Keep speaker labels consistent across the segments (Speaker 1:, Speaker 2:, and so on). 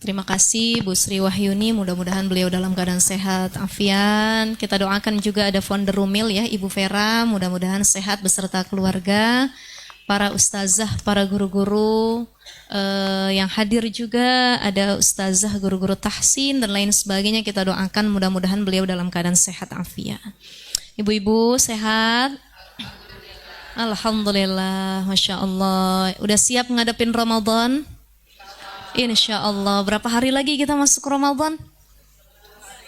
Speaker 1: Terima kasih Bu Sri Wahyuni, mudah-mudahan beliau dalam keadaan sehat, afian. Kita doakan juga ada founder Rumil ya, Ibu Vera, mudah-mudahan sehat beserta keluarga. Para ustazah, para guru-guru yang hadir juga, ada ustazah, guru-guru tahsin dan lain sebagainya. Kita doakan mudah-mudahan beliau dalam keadaan sehat, afian. Ibu-ibu sehat? Alhamdulillah, Masya Allah. Udah siap ngadepin Ramadan? Insya Allah. Berapa hari lagi kita masuk Ramadan?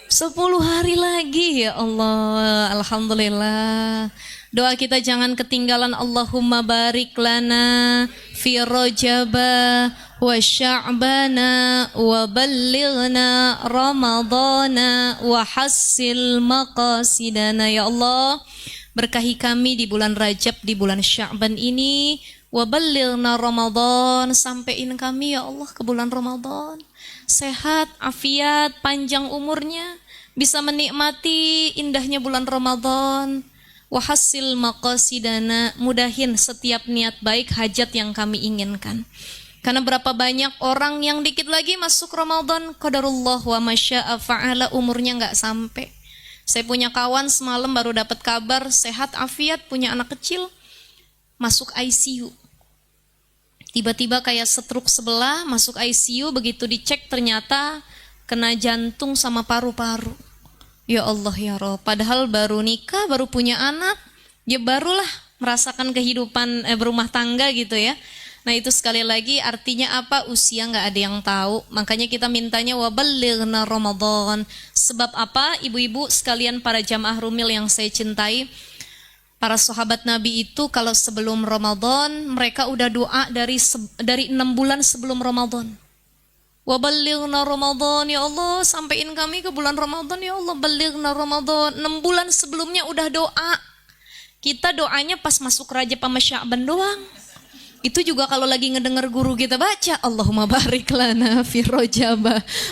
Speaker 1: 10 hari lagi, ya Allah. Alhamdulillah. Doa kita jangan ketinggalan. Allahumma barik lana fi Rajaba wa Sya'bana wa ballighna Ramadana wa hassil maqasidana. Ya Allah, berkahi kami di bulan Rajab, di bulan Sya'ban ini. Wa ballighna Ramadan, sampaiin kami ya Allah ke bulan Ramadan. Sehat, afiat, panjang umurnya, bisa menikmati indahnya bulan Ramadan. Wa hassil maqasidana, mudahin setiap niat baik, hajat yang kami inginkan. Karena berapa banyak orang yang dikit lagi masuk Ramadan, qadarullah wa masya'a fa'ala, umurnya nggak sampai. Saya punya kawan semalam baru dapat kabar sehat afiat, punya anak kecil, masuk ICU. Tiba-tiba kayak stroke sebelah, masuk ICU, begitu dicek ternyata kena jantung sama paru-paru. Ya Allah ya Rabb, padahal baru nikah, baru punya anak, ya barulah merasakan kehidupan berumah tangga gitu ya. Nah itu sekali lagi artinya apa? Usia nggak ada yang tahu. Makanya kita mintanya wa ballighna Ramadan. Sebab apa? Ibu-ibu sekalian, para jamaah Rumil yang saya cintai, para sahabat Nabi itu kalau sebelum Ramadan mereka udah doa dari 6 bulan sebelum Ramadan. Wa ballighna Ramadan, ya Allah sampaiin kami ke bulan Ramadan, ya Allah ballighna Ramadan. 6 bulan sebelumnya udah doa. Kita doanya pas masuk Rajab sama Sya'ban doang. Itu juga kalau lagi ngedenger guru kita baca Allahumma barik lana fi Rajab,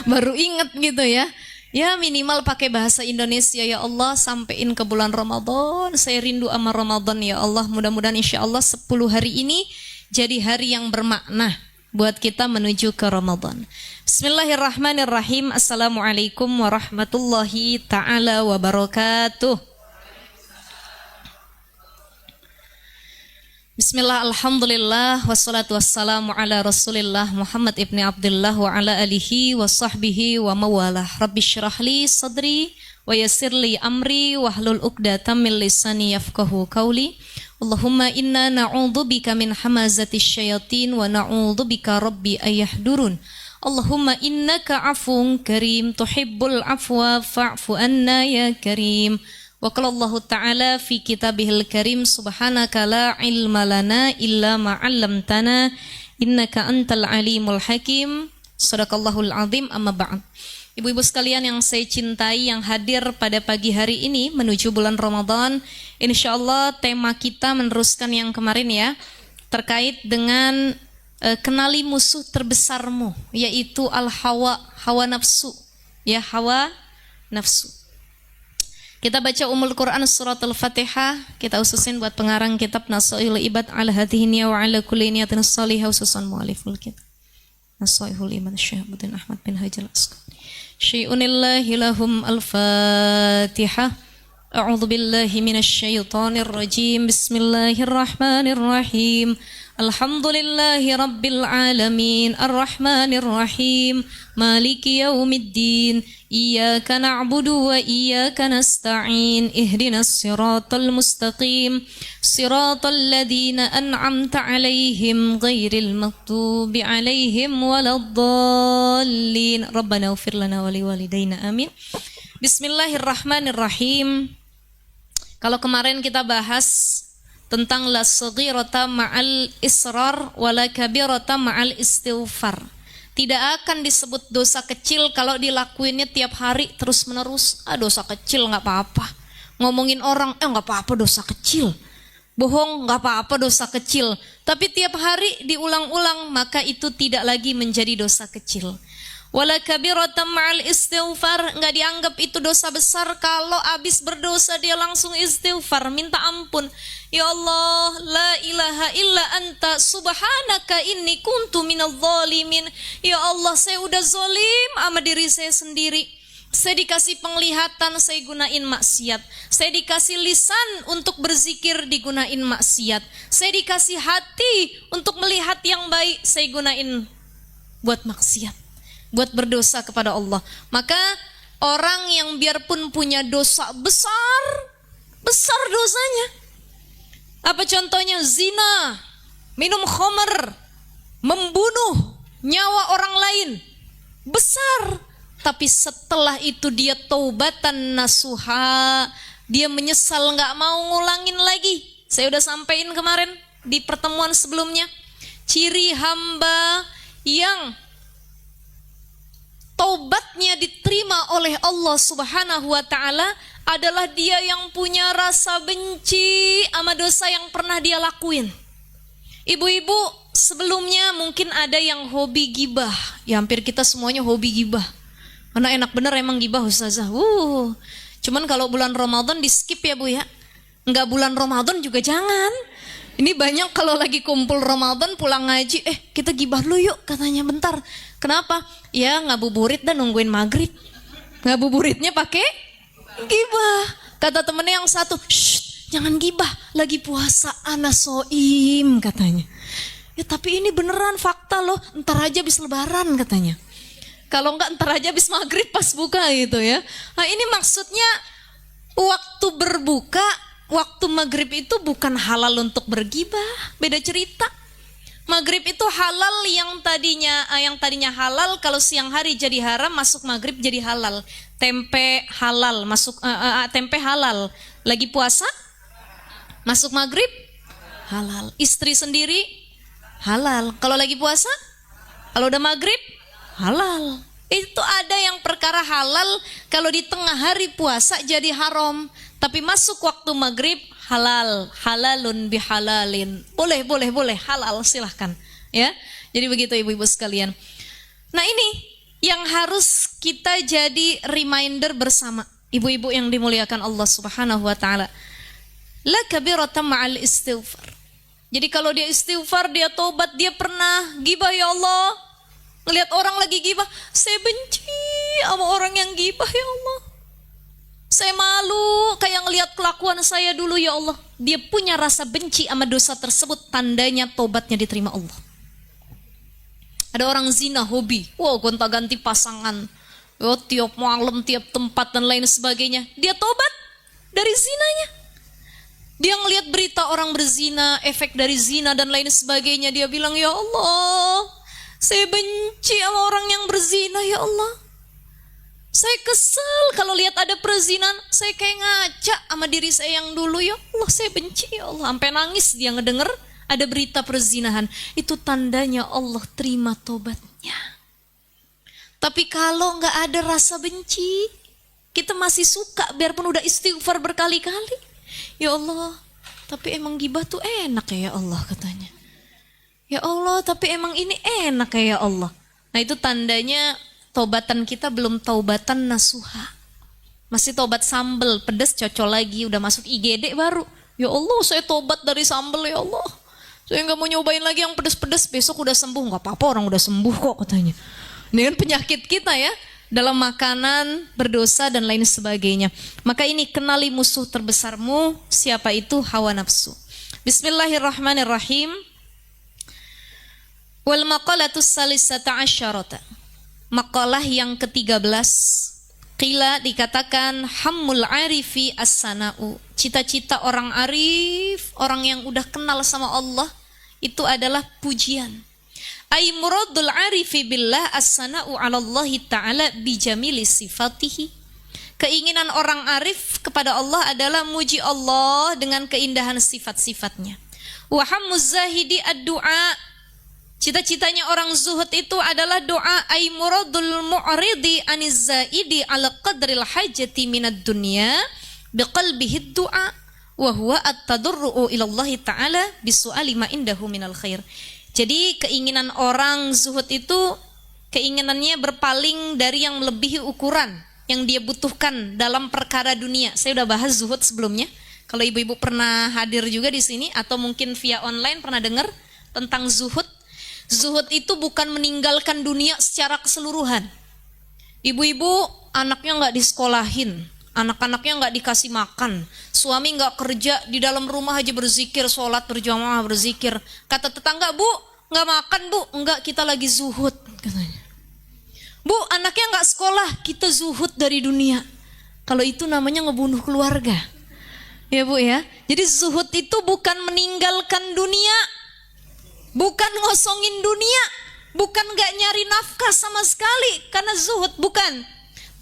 Speaker 1: baru inget gitu ya. Ya minimal pakai bahasa Indonesia, ya Allah sampaiin ke bulan Ramadan, saya rindu sama Ramadan ya Allah. Mudah-mudahan insya Allah 10 hari ini jadi hari yang bermakna buat kita menuju ke Ramadan. Bismillahirrahmanirrahim. Assalamualaikum warahmatullahi ta'ala wabarakatuh. Bismillah, alhamdulillah, wassalatu wassalamu ala rasulillah Muhammad ibn Abdullah wa ala alihi wa sahbihi wa mawalah. Rabbi syrahli sadri wa yassirli amri wa hlul uqdatam min lisani yafqahu qawli. Allahumma inna na'udzubika min hamazati syayatin wa na'udzubika rabbi ayahdurun. Allahumma innaka afun karim tuhibbul afwa fa'fu anna ya karim. Wa qala Allah Ta'ala fi kitabihil karim subhanaka la ilma lana illa ma 'allamtana innaka antal alimul hakim. Shadaqallahul azim, amma ba'd. Ibu-ibu sekalian yang saya cintai yang hadir pada pagi hari ini menuju bulan Ramadan, insyaallah tema kita meneruskan yang kemarin ya, terkait dengan kenali musuh terbesarmu, yaitu al-hawa, hawa nafsu. Ya, hawa nafsu. Kita baca Ummul Quran surat Al-Fatihah. Kita ususin buat pengarang kitab Nasaihul Ibad ala hadhihi niyya wa ala kulli niyatin salihah, ususan mu'aliful kitab Nasaihul Iman Syahabuddin Ahmad bin Hajar Al-Asqalani. Syai'unillahi lahum al-Fatihah. A'udzu billahi minasy syaithanir rajim. Bismillahirrahmanirrahim. Alhamdulillahi rabbil alamin, arrahmanir rahim, maliki yaumiddin, iyyaka na'budu wa iyyaka nasta'in, ihdinas siratal mustaqim, siratal ladzina an'amta 'alaihim ghairil maghdubi 'alaihim waladdallin. Rabbana ighfir lana wa liwalidayna amin. Bismillahirrahmanirrahim. Kalau kemarin kita bahas tentang la saghirata ma'al israr wala kabirata ma'al istighfar. Tidak akan disebut dosa kecil kalau dilakuinnya tiap hari terus menerus. Dosa kecil nggak apa-apa. Ngomongin orang, nggak apa-apa dosa kecil. Bohong nggak apa-apa dosa kecil. Tapi tiap hari diulang-ulang, maka itu tidak lagi menjadi dosa kecil. Wala kabiratan ma'al istighfar, enggak dianggap itu dosa besar kalau habis berdosa dia langsung istighfar, minta ampun. Ya Allah, la ilaha illa anta subhanaka inni kuntu minadh dhalimin. Ya Allah, saya udah zalim sama diri saya sendiri. Saya dikasih penglihatan, saya gunain maksiat. Saya dikasih lisan untuk berzikir, digunain maksiat. Saya dikasih hati untuk melihat yang baik, saya gunain buat maksiat, buat berdosa kepada Allah. Maka orang yang biarpun punya dosa besar, besar dosanya. Apa contohnya? Zina, minum khamar, membunuh nyawa orang lain, besar. Tapi setelah itu dia taubatan nasuha, dia menyesal, gak mau ngulangin lagi. Saya udah sampaikan kemarin di pertemuan sebelumnya, ciri hamba yang taubatnya diterima oleh Allah Subhanahu wa ta'ala adalah dia yang punya rasa benci sama dosa yang pernah dia lakuin. Ibu-ibu sebelumnya mungkin ada yang hobi gibah. Ya hampir kita semuanya hobi gibah. Mana enak bener emang gibah ustazah. Cuman kalau bulan Ramadan di skip ya Bu ya. Enggak bulan Ramadan juga jangan. Ini banyak kalau lagi kumpul Ramadan pulang ngaji, kita gibah dulu yuk katanya bentar. Kenapa? Ya ngabuburit dan nungguin maghrib. Ngabuburitnya pakai gibah. Kata temennya yang satu, shh, jangan gibah, lagi puasa ana soim katanya. Ya tapi ini beneran fakta loh, ntar aja habis lebaran katanya. Kalau enggak ntar aja habis maghrib pas buka gitu ya. Nah ini maksudnya waktu berbuka, waktu maghrib itu bukan halal untuk bergibah, beda cerita. Maghrib itu halal yang tadinya halal kalau siang hari jadi haram, masuk maghrib jadi halal. Tempe halal, tempe halal. Lagi puasa, masuk maghrib halal. Istri sendiri halal. Kalau lagi puasa, kalau udah maghrib halal. Itu ada yang perkara halal kalau di tengah hari puasa jadi haram, tapi masuk waktu maghrib halal, halalun bihalalin. Boleh, halal silahkan. Ya, jadi begitu ibu-ibu sekalian. Nah ini yang harus kita jadi reminder bersama, ibu-ibu yang dimuliakan Allah Subhanahu Wa Taala. La kabiratan ma'al istighfar. Jadi kalau dia istighfar, dia tobat, dia pernah gibah ya Allah. Ngelihat orang lagi gibah, saya benci sama orang yang gibah ya Allah. Saya malu kayak ngelihat kelakuan saya dulu ya Allah. Dia punya rasa benci sama dosa tersebut, tandanya tobatnya diterima Allah. Ada orang zina hobi, gonta-ganti pasangan, tiap malam, tiap tempat dan lain sebagainya. Dia tobat dari zinanya. Dia ngelihat berita orang berzina, efek dari zina dan lain sebagainya. Dia bilang, ya Allah, saya benci sama orang yang berzina ya Allah. Saya kesel kalau lihat ada perzinahan. Saya kayak ngaca sama diri saya yang dulu, ya Allah saya benci ya Allah. Sampai nangis dia ngedenger ada berita perzinahan. Itu tandanya Allah terima tobatnya. Tapi kalau gak ada rasa benci, kita masih suka biarpun udah istighfar berkali-kali. Ya Allah, tapi emang gibah tuh enak ya Allah katanya. Ya Allah, tapi emang ini enak ya Allah. Nah itu tandanya taubatan kita belum taubatan nasuha. Masih tobat sambel, pedas cocol lagi, udah masuk IGD baru. Ya Allah, saya tobat dari sambel ya Allah. Saya gak mau nyobain lagi yang pedas-pedas, besok udah sembuh. Gak apa-apa, orang udah sembuh kok katanya. Ini kan penyakit kita ya, dalam makanan, berdosa dan lain sebagainya. Maka ini kenali musuh terbesarmu, siapa itu? Hawa nafsu. Bismillahirrahmanirrahim. Wal maqalatus salisata asyarata. Maqalah yang ke-13. Qila dikatakan hammul arifi as-sana'u. Cita-cita orang arif, orang yang udah kenal sama Allah, itu adalah pujian. Ay muradul arifi billah as-sana'u 'ala Allah ta'ala bi jamili sifatihi. Keinginan orang arif kepada Allah adalah muji Allah dengan keindahan sifat-sifatnya. Wa hammuz zahidi ad-du'a. Cita-citanya orang zuhud itu adalah doa. Ay muradul mu'ridi aniz zaidi ala qadril hajati minad dunya biqalbihi du'a wa huwa at-tadarru'u ila Allah ta'ala bisu'ali ma indahu minal khair. Jadi keinginan orang zuhud itu Keinginannya berpaling dari yang melebihi ukuran yang dia butuhkan dalam perkara dunia. Saya udah bahas zuhud sebelumnya. Kalau ibu-ibu pernah hadir juga di sini atau mungkin via online pernah dengar tentang zuhud. Zuhud itu bukan meninggalkan dunia secara keseluruhan. Ibu-ibu anaknya nggak disekolahin, anak-anaknya nggak dikasih makan, suami nggak kerja, di dalam rumah aja berzikir, sholat berjamaah berzikir. Kata tetangga, bu nggak makan bu, enggak, kita lagi zuhud katanya. Bu anaknya nggak sekolah, kita zuhud dari dunia. Kalau itu namanya ngebunuh keluarga. Ya bu ya, jadi zuhud itu bukan meninggalkan dunia, bukan ngosongin dunia, bukan gak nyari nafkah sama sekali karena zuhud, bukan.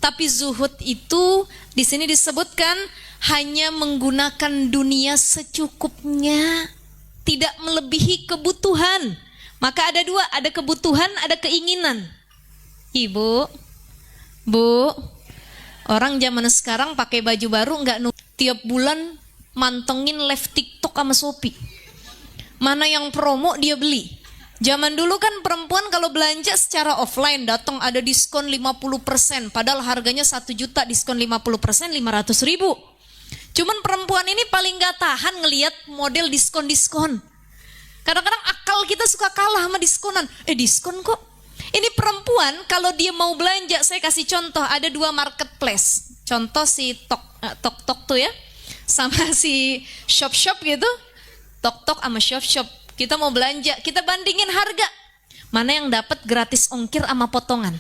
Speaker 1: Tapi zuhud itu di sini disebutkan hanya menggunakan dunia secukupnya, tidak melebihi kebutuhan. Maka ada dua, ada kebutuhan, ada keinginan. Ibu, bu, orang zaman sekarang pakai baju baru nggak tiap bulan mantengin live TikTok sama Shopee. Mana yang promo dia beli. Zaman dulu kan perempuan kalau belanja secara offline datang ada diskon 50%, padahal harganya 1 juta, diskon 50% 500.000. Cuman perempuan ini paling gak tahan ngelihat model diskon-diskon. Kadang-kadang akal kita suka kalah sama diskonan. Diskon kok. Ini perempuan kalau dia mau belanja, saya kasih contoh, ada 2 marketplace. Contoh si Tok tuh ya, sama si Shop gitu. Tok sama Shop. Kita mau belanja, kita bandingin harga. Mana yang dapat gratis ongkir sama potongan.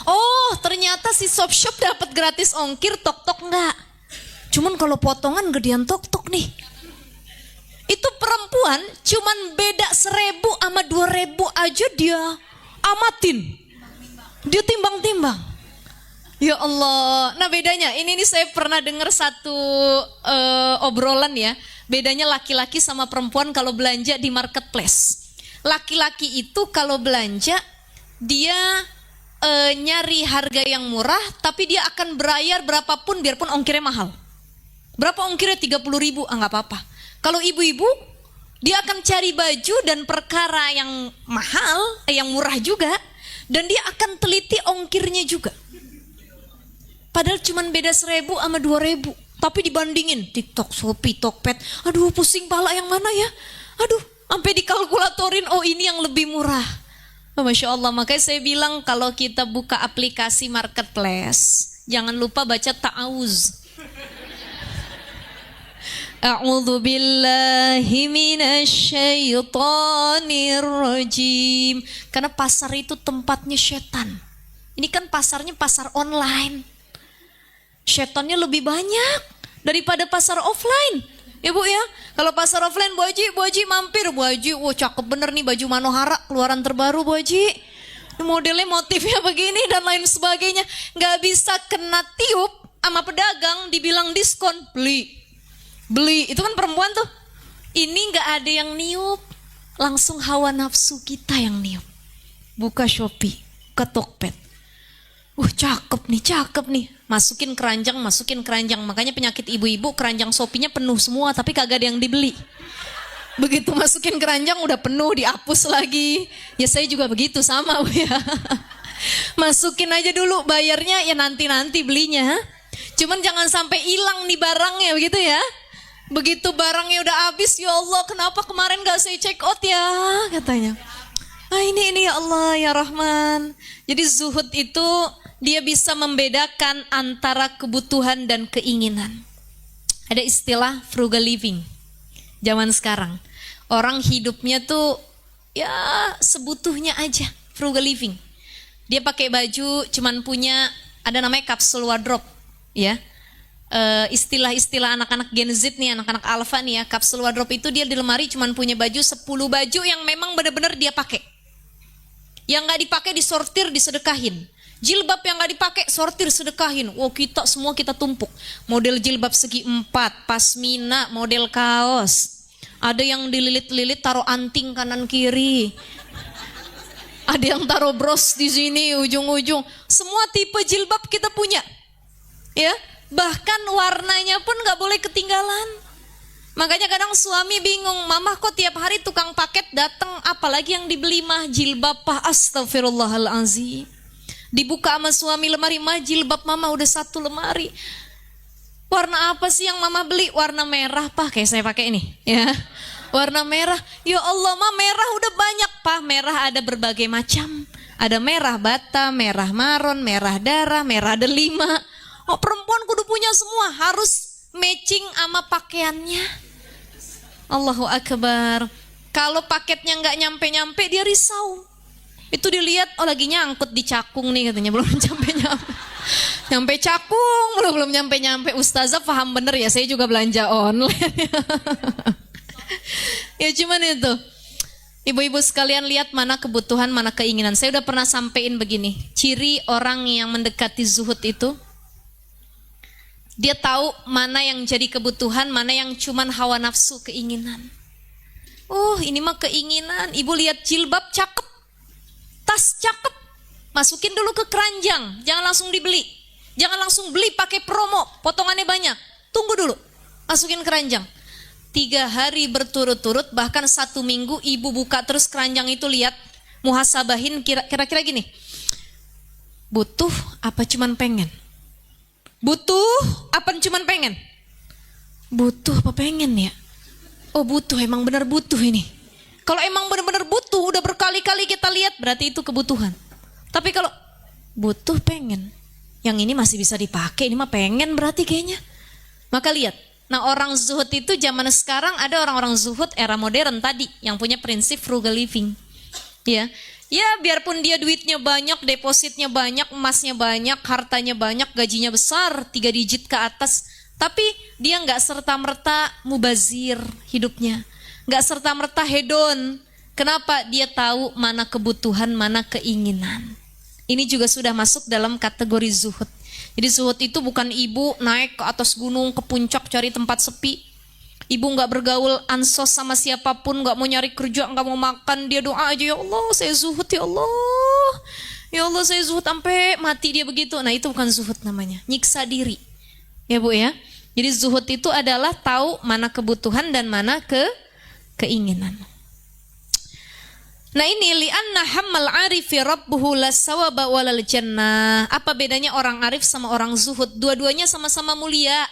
Speaker 1: Oh, ternyata si Shop dapat gratis ongkir, Tok enggak. Cuman kalau potongan gedean Tok nih. Itu perempuan cuman beda 1.000 sama 2.000 aja dia amatin. Dia timbang-timbang. Ya Allah. Nah bedanya, ini saya pernah dengar satu obrolan ya. Bedanya laki-laki sama perempuan kalau belanja di marketplace. Laki-laki itu kalau belanja dia nyari harga yang murah, tapi dia akan bayar berapapun biarpun ongkirnya mahal. Berapa ongkirnya? 30.000, nggak apa-apa. Kalau ibu-ibu, dia akan cari baju dan perkara yang mahal, yang murah juga, dan dia akan teliti ongkirnya juga. Padahal cuma beda 1.000 sama 2.000. Tapi dibandingin TikTok, Shopee, Tokped, aduh pusing pala yang mana ya? Aduh, sampai dikalkulatorin, oh ini yang lebih murah. Oh, Masya Allah, makanya saya bilang kalau kita buka aplikasi marketplace, jangan lupa baca ta'awuz. A'udzu billahi minasyaitonir rajim. Karena pasar itu tempatnya setan. Ini kan pasarnya pasar online. Setannya lebih banyak daripada pasar offline. Ya Bu ya. Kalau pasar offline, Bu Haji mampir, Bu Haji, wah cakep bener nih baju Manohara keluaran terbaru Bu Haji. Modelnya motifnya begini dan lain sebagainya. Nggak bisa kena tiup sama pedagang dibilang diskon, beli, itu kan perempuan tuh. Ini nggak ada yang niup, langsung hawa nafsu kita yang niup. Buka Shopee, ke Tokped, cakep nih, masukin keranjang. Makanya penyakit ibu-ibu, keranjang Shopee-nya penuh semua, tapi kagak ada yang dibeli. Begitu masukin keranjang udah penuh, dihapus lagi. Ya saya juga begitu sama Bu ya. Masukin aja dulu, bayarnya ya nanti belinya. Cuman jangan sampai hilang nih barangnya begitu ya. Begitu barangnya udah habis, ya Allah kenapa kemarin gak saya check out ya katanya. Ini ya Allah ya Rahman. Jadi zuhud itu dia bisa membedakan antara kebutuhan dan keinginan. Ada istilah frugal living zaman sekarang. Orang hidupnya tuh ya sebutuhnya aja, frugal living. Dia pakai baju cuman punya, ada namanya kapsul wardrobe ya. Istilah-istilah anak-anak Gen Z nih, anak-anak Alpha nih ya, kapsul wardrobe itu dia di lemari cuman punya baju 10 baju yang memang benar-benar dia pakai. Yang nggak dipakai disortir, disedekahin. Jilbab yang nggak dipakai sortir, sedekahin. Kita semua kita tumpuk. Model jilbab segi 4, pasmina, model kaos. Ada yang dililit-lilit taruh anting kanan kiri. Ada yang taruh bros di sini ujung-ujung. Semua tipe jilbab kita punya. Ya. Bahkan warnanya pun gak boleh ketinggalan. Makanya kadang suami bingung, mama kok tiap hari tukang paket datang, apalagi yang dibeli mah jilbab, astagfirullahalazim. Dibuka sama suami lemari mah jilbab mama udah 1 lemari. Warna apa sih yang mama beli? Warna merah, Pak. Kayak saya pakai ini, ya. Warna merah. Ya Allah, mah merah udah banyak, Pak. Merah ada berbagai macam. Ada merah bata, merah maron, merah darah, merah delima. Oh, perempuan kudu punya semua, harus matching sama pakaiannya. Allahu Akbar. Kalau paketnya nggak nyampe-nyampe dia risau. Itu dilihat, oh lagi nyangkut di cakung nih katanya, belum nyampe-nyampe. Nyampe cakung, belum nyampe-nyampe. Ustazah paham bener ya, saya juga belanja online. Ya cuman itu. Ibu-ibu sekalian lihat mana kebutuhan, mana keinginan. Saya udah pernah sampein begini. Ciri orang yang mendekati zuhud itu, dia tahu mana yang jadi kebutuhan, mana yang cuman hawa nafsu, keinginan. Oh, ini mah keinginan. Ibu lihat jilbab cakep, tas cakep, masukin dulu ke keranjang, jangan langsung dibeli. Jangan langsung beli pakai promo, potongannya banyak. Tunggu dulu, masukin keranjang. 3 hari berturut-turut, bahkan 1 minggu, ibu buka terus keranjang itu, lihat, muhasabahin kira-kira gini. Butuh apa cuman pengen? Butuh apa cuman pengen? Butuh apa pengen ya? Oh butuh, emang benar butuh ini. Kalau emang benar-benar butuh, udah berkali-kali kita lihat, berarti itu kebutuhan. Tapi kalau butuh pengen, yang ini masih bisa dipakai, ini mah pengen berarti kayaknya. Maka lihat, nah orang zuhud itu zaman sekarang ada orang-orang zuhud era modern tadi yang punya prinsip frugal living. Ya biarpun dia duitnya banyak, depositnya banyak, emasnya banyak, hartanya banyak, gajinya besar, 3 digit ke atas, tapi dia nggak serta-merta mubazir hidupnya, nggak serta-merta hedon. Kenapa? Dia tahu mana kebutuhan, mana keinginan. Ini juga sudah masuk dalam kategori zuhud. Jadi zuhud itu bukan ibu naik ke atas gunung, ke puncak cari tempat sepi. Ibu nggak bergaul ansos sama siapapun, nggak mau nyari kerja, nggak mau makan, dia doa aja, ya Allah saya zuhud, ya Allah, ya Allah saya zuhud sampai mati, dia begitu. Nah itu bukan zuhud namanya, nyiksa diri, ya Bu ya. Jadi zuhud itu adalah tahu mana kebutuhan dan mana keinginan. Nah ini li'anna hammal arifi rabbuhu las-sawaba walal jannah. Apa bedanya orang arif sama orang zuhud? Dua-duanya sama-sama mulia.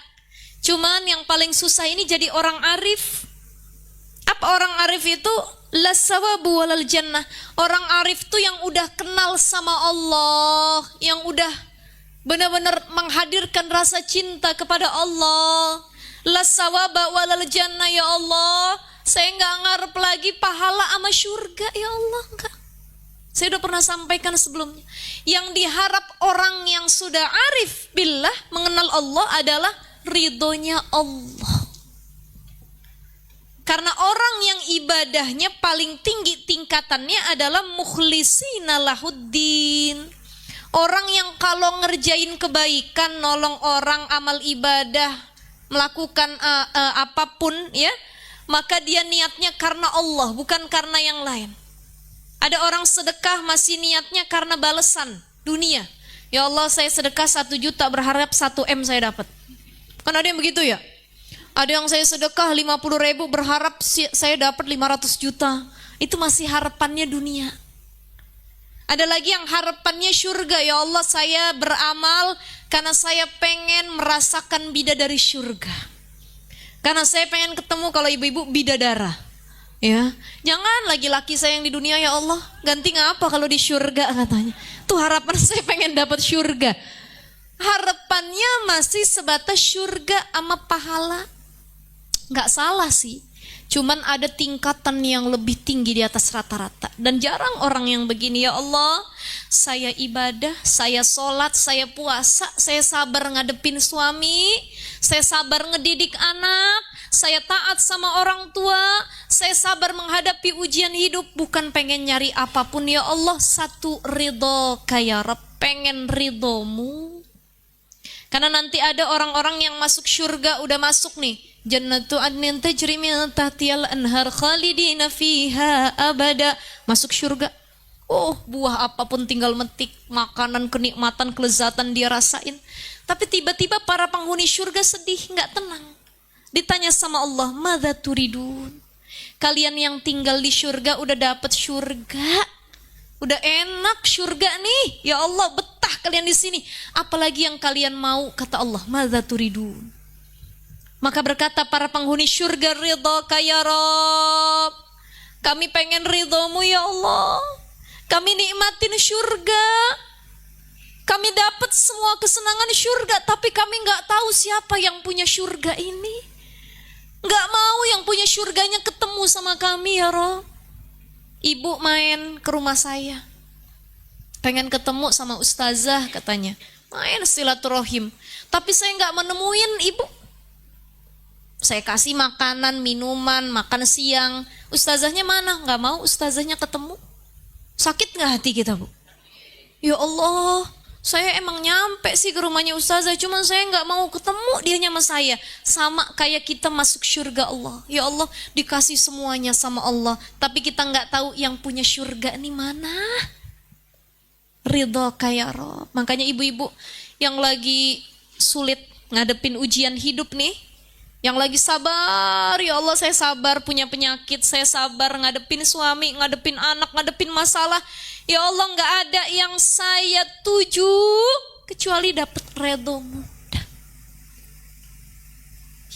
Speaker 1: Cuman yang paling susah ini jadi orang arif. Apa orang arif itu? Las-sawabu walal jannah. Orang arif itu yang udah kenal sama Allah, yang udah benar-benar menghadirkan rasa cinta kepada Allah. Las-sawaba walal jannah, ya Allah, saya nggak ngarep lagi pahala sama surga, ya Allah, enggak. Saya udah pernah sampaikan sebelumnya. Yang diharap orang yang sudah arif billah, mengenal Allah adalah ridhonya Allah. Karena orang yang ibadahnya paling tinggi tingkatannya adalah mukhlisina lahuddin. Orang yang kalau ngerjain kebaikan, nolong orang, amal ibadah, melakukan apapun ya, maka dia niatnya karena Allah, bukan karena yang lain. Ada orang sedekah masih niatnya karena balasan dunia. Ya Allah saya sedekah 1 juta berharap 1 M saya dapat. Kan ada yang begitu ya. Ada yang saya sedekah 50.000 berharap saya dapat 500 juta. Itu masih harapannya dunia. Ada lagi yang harapannya surga. Ya Allah saya beramal karena saya pengen merasakan bidadari surga. Karena saya pengen ketemu kalau ibu-ibu bidadara. Ya, jangan laki-laki saya yang di dunia ya Allah, ganti ngapa kalau di surga katanya. Tuh harapan saya pengen dapat surga. Harapannya masih sebatas surga sama pahala. Nggak salah sih, cuman ada tingkatan yang lebih tinggi di atas rata-rata. Dan jarang orang yang begini, ya Allah saya ibadah, saya sholat, saya puasa, saya sabar ngadepin suami, saya sabar ngedidik anak, saya taat sama orang tua, saya sabar menghadapi ujian hidup. Bukan pengen nyari apapun, ya Allah, satu ridho kaya Rabb, pengen ridhomu. Karena nanti ada orang-orang yang masuk surga, udah masuk nih, jannatu adnin tajri min tahtihal anhar khalidina fiha abada, masuk surga. Oh, buah apapun tinggal metik, makanan, kenikmatan, kelezatan dia rasain. Tapi tiba-tiba para penghuni surga sedih, nggak tenang. Ditanya sama Allah, madza turidun? Kalian yang tinggal di syurga udah dapat syurga. Udah enak syurga nih. Ya Allah, betah kalian di sini. Apalagi yang kalian mau? Kata Allah, madza turidun? Maka berkata para penghuni syurga, ridhaka ya Rabb. Kami pengen ridhomu ya Allah. Kami nikmatin syurga. Kami dapat semua kesenangan syurga. Tapi kami gak tahu siapa yang punya syurga ini. Gak mau yang punya syurganya ketemu sama kami ya Rabb. Ibu main ke rumah saya. Pengen ketemu sama ustazah katanya. Main silaturahim. Tapi saya gak menemuin ibu. Saya kasih makanan, minuman, makan siang. Ustazahnya mana? Gak mau ustazahnya ketemu. Sakit gak hati kita, Bu? Ya Allah, saya emang nyampe sih ke rumahnya ustazah. Cuman saya gak mau ketemu dianya sama saya. Sama kayak kita masuk syurga Allah. Ya Allah, dikasih semuanya sama Allah. Tapi kita gak tahu yang punya syurga ini mana. Ridhaka ya Rabb. Makanya ibu-ibu yang lagi sulit ngadepin ujian hidup nih. Yang lagi sabar, ya Allah saya sabar punya penyakit, saya sabar ngadepin suami, ngadepin anak, ngadepin masalah. Ya Allah gak ada yang saya tuju kecuali dapat redho-Mu.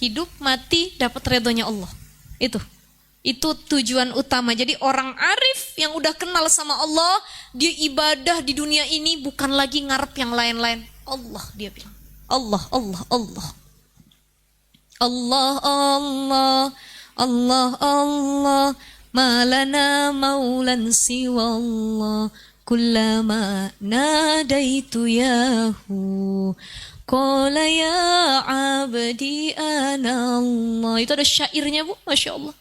Speaker 1: Hidup, mati, dapat redhonya Allah. Itu tujuan utama. Jadi orang arif yang udah kenal sama Allah, dia ibadah di dunia ini bukan lagi ngarep yang lain-lain. Allah dia bilang. Allah, Allah, Allah. Allah, Allah, Allah, Allah, malana maulan siwallah, kullama nadaitu yahu, qala ya abdi ana Allah. Itu ada syairnya Bu, Masya Allah.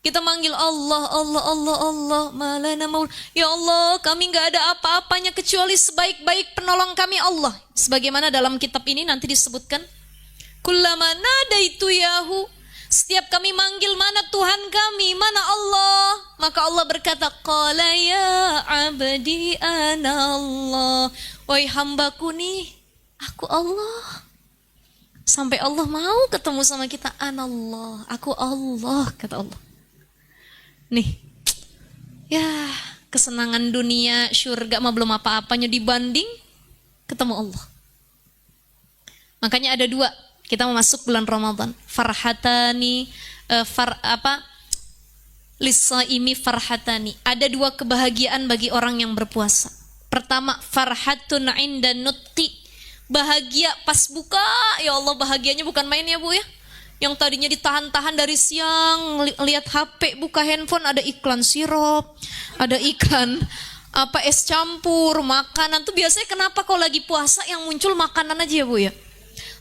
Speaker 1: Kita manggil Allah, Allah, Allah, Allah, malana maul. Ya Allah, kami gak ada apa-apanya kecuali sebaik-baik penolong kami Allah. Sebagaimana dalam kitab ini nanti disebutkan, kullama nadaitu yahu, setiap kami manggil mana Tuhan kami, mana Allah, maka Allah berkata, qala ya abdi ana Allah. Wahai hambaku nih, aku Allah. Sampai Allah mau ketemu sama kita, anallah, aku Allah, kata Allah. Nih, ya kesenangan dunia, syurga mah belum apa-apanya dibanding ketemu Allah. Makanya ada dua. Kita mau masuk bulan Ramadan. Farhatani, lisaimi farhatani. Ada dua kebahagiaan bagi orang yang berpuasa. Pertama, farhatun inda nutqi. Bahagia pas buka. Ya Allah, bahagianya bukan main ya Bu ya. Yang tadinya ditahan-tahan dari siang, lihat HP, buka handphone, ada iklan sirup, ada iklan es campur, makanan. Tuh biasanya kenapa kalau lagi puasa yang muncul makanan aja ya Bu ya.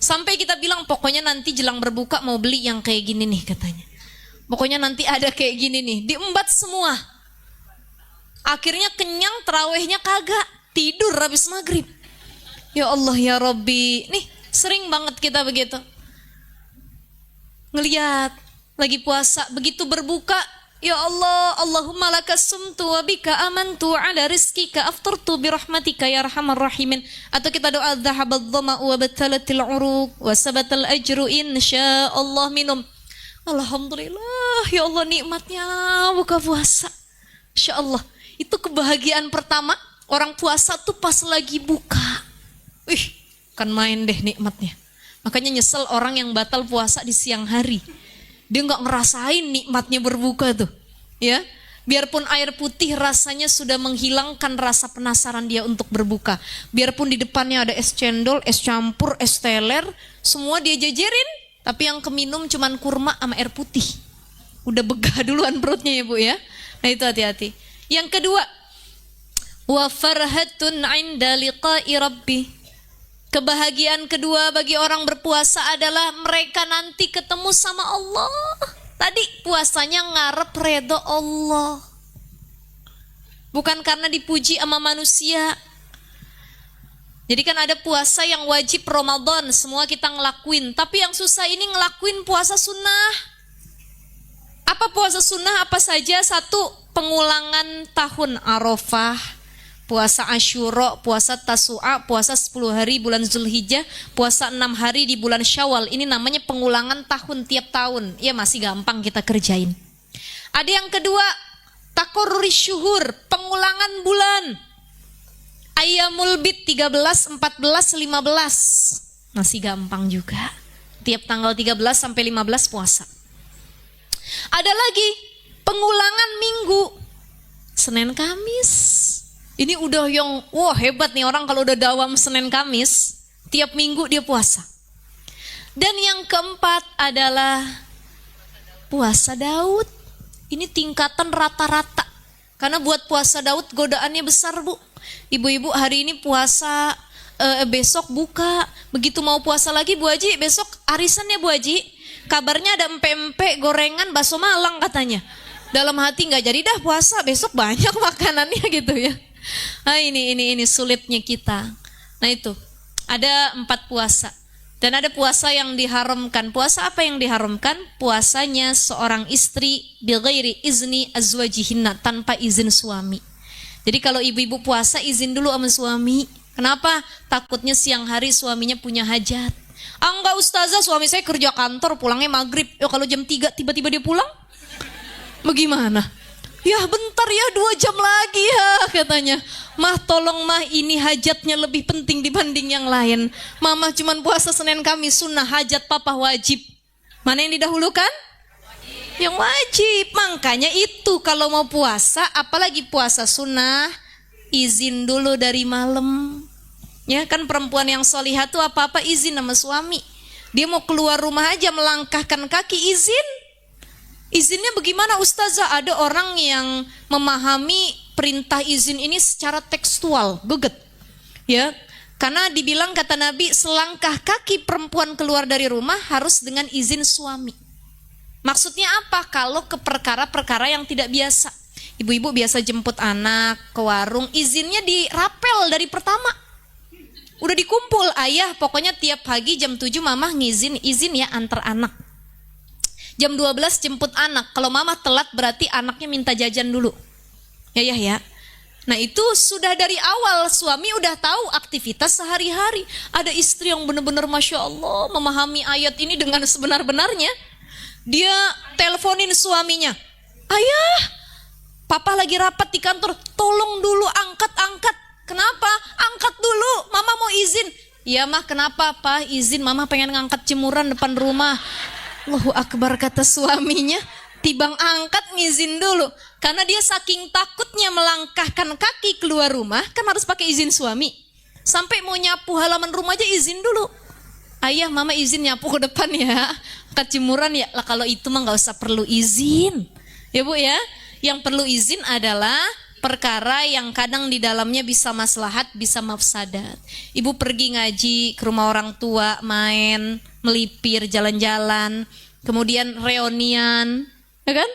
Speaker 1: Sampai kita bilang pokoknya nanti jelang berbuka mau beli yang kayak gini nih katanya. Pokoknya nanti ada kayak gini nih. Diembat semua. Akhirnya kenyang, terawihnya kagak. Tidur habis maghrib. Ya Allah ya Rabbi. Nih sering banget kita begitu. Ngeliat lagi puasa. Begitu berbuka. Ya Allah, Allahumma laka sumtu wa bika amantu ala rizkika aftartu birahmatika ya arhamar rahimin. Atau kita doa dhahabadh dhama'u wa batalatil uruq wa sabatal ajru insyaallah minum. Alhamdulillah, ya Allah nikmatnya buka puasa. Insyaallah. Itu kebahagiaan pertama orang puasa tuh pas lagi buka. Kan main deh nikmatnya. Makanya nyesel orang yang batal puasa di siang hari. Dia nggak ngerasain nikmatnya berbuka tuh, ya. Biarpun air putih rasanya sudah menghilangkan rasa penasaran dia untuk berbuka. Biarpun di depannya ada es cendol, es campur, es teler, semua dia jajarin. Tapi yang keminum cuman kurma sama air putih. Udah begah duluan perutnya ya Bu ya. Nah itu hati-hati. Yang kedua, wa farhatun 'inda liqa'i rabbi. Kebahagiaan kedua bagi orang berpuasa adalah mereka nanti ketemu sama Allah. Tadi puasanya ngarep redho Allah. Bukan karena dipuji sama manusia. Jadi kan ada puasa yang wajib Ramadan, semua kita ngelakuin. Tapi yang susah ini ngelakuin puasa sunnah. Apa puasa sunnah apa saja? Satu, pengulangan tahun Arafah, puasa Asyura, puasa Tasu'a, puasa 10 hari bulan Zulhijjah, puasa 6 hari di bulan Syawal. Ini namanya pengulangan tahun tiap tahun. Ya masih gampang kita kerjain. Ada yang kedua, takoruri syuhur, pengulangan bulan. Ayyamul bid 13, 14, 15. Masih gampang juga. Tiap tanggal 13 sampai 15 puasa. Ada lagi pengulangan minggu. Senin Kamis. Ini udah yang wah hebat nih orang kalau udah dawam Senin Kamis, tiap minggu dia puasa. Dan yang keempat adalah puasa Daud. Ini tingkatan rata-rata. Karena buat puasa Daud godaannya besar, Bu. Ibu-ibu hari ini puasa, besok buka. Begitu mau puasa lagi Bu Haji, besok arisan ya Bu Haji. Kabarnya ada empek-empek, gorengan, bakso Malang katanya. Dalam hati nggak jadi dah puasa, besok banyak makanannya gitu ya. Nah ini sulitnya kita. Nah itu, ada 4 puasa. Dan ada puasa yang diharamkan. Puasa apa yang diharamkan? Puasanya seorang istri bighairi izni azwajihinna, tanpa izin suami. Jadi kalau ibu-ibu puasa izin dulu sama suami. Kenapa? Takutnya siang hari suaminya punya hajat. Enggak ustazah, suami saya kerja kantor pulangnya maghrib. Ya kalau jam 3 tiba-tiba dia pulang, bagaimana? Ya bentar ya 2 jam lagi ya katanya. Mah tolong mah ini hajatnya lebih penting dibanding yang lain. Mama cuman puasa Senin Kamis sunnah, hajat papa wajib. Mana yang didahulukan? Yang wajib. Makanya itu kalau mau puasa, apalagi puasa sunnah, izin dulu dari malam. Ya kan perempuan yang solihah tuh apa-apa izin sama suami. Dia mau keluar rumah aja melangkahkan kaki izin. Izinnya bagaimana ustazah? Ada orang yang memahami perintah izin ini secara tekstual, geget. Ya, karena dibilang kata Nabi selangkah kaki perempuan keluar dari rumah harus dengan izin suami. Maksudnya apa? Kalau ke perkara-perkara yang tidak biasa. Ibu-ibu biasa jemput anak ke warung, izinnya dirapel dari pertama. Udah dikumpul, ayah pokoknya tiap pagi jam 7 mama izin ya antar anak. Jam 12 jemput anak. Kalau mama telat berarti anaknya minta jajan dulu. Ya. Nah itu sudah dari awal suami udah tahu aktivitas sehari-hari. Ada istri yang benar-benar Masya Allah memahami ayat ini dengan sebenar-benarnya. Dia teleponin suaminya. Ayah, papa lagi rapat di kantor. Tolong dulu angkat. Kenapa? Angkat dulu, mama mau izin. Ya mah kenapa pak? Izin mama pengen ngangkat jemuran depan rumah. Allahu Akbar kata suaminya, tibang angkat ngizin dulu. Karena dia saking takutnya melangkahkan kaki keluar rumah, kan harus pakai izin suami. Sampai mau nyapu halaman rumah aja izin dulu. Ayah mama izin nyapu ke depan ya, angkat jemuran ya. Lah kalau itu mah gak usah perlu izin. Ya Bu ya, yang perlu izin adalah perkara yang kadang di dalamnya bisa maslahat, bisa mafsadat. Ibu pergi ngaji ke rumah orang tua, main, melipir, jalan-jalan, kemudian reunian, ya kan?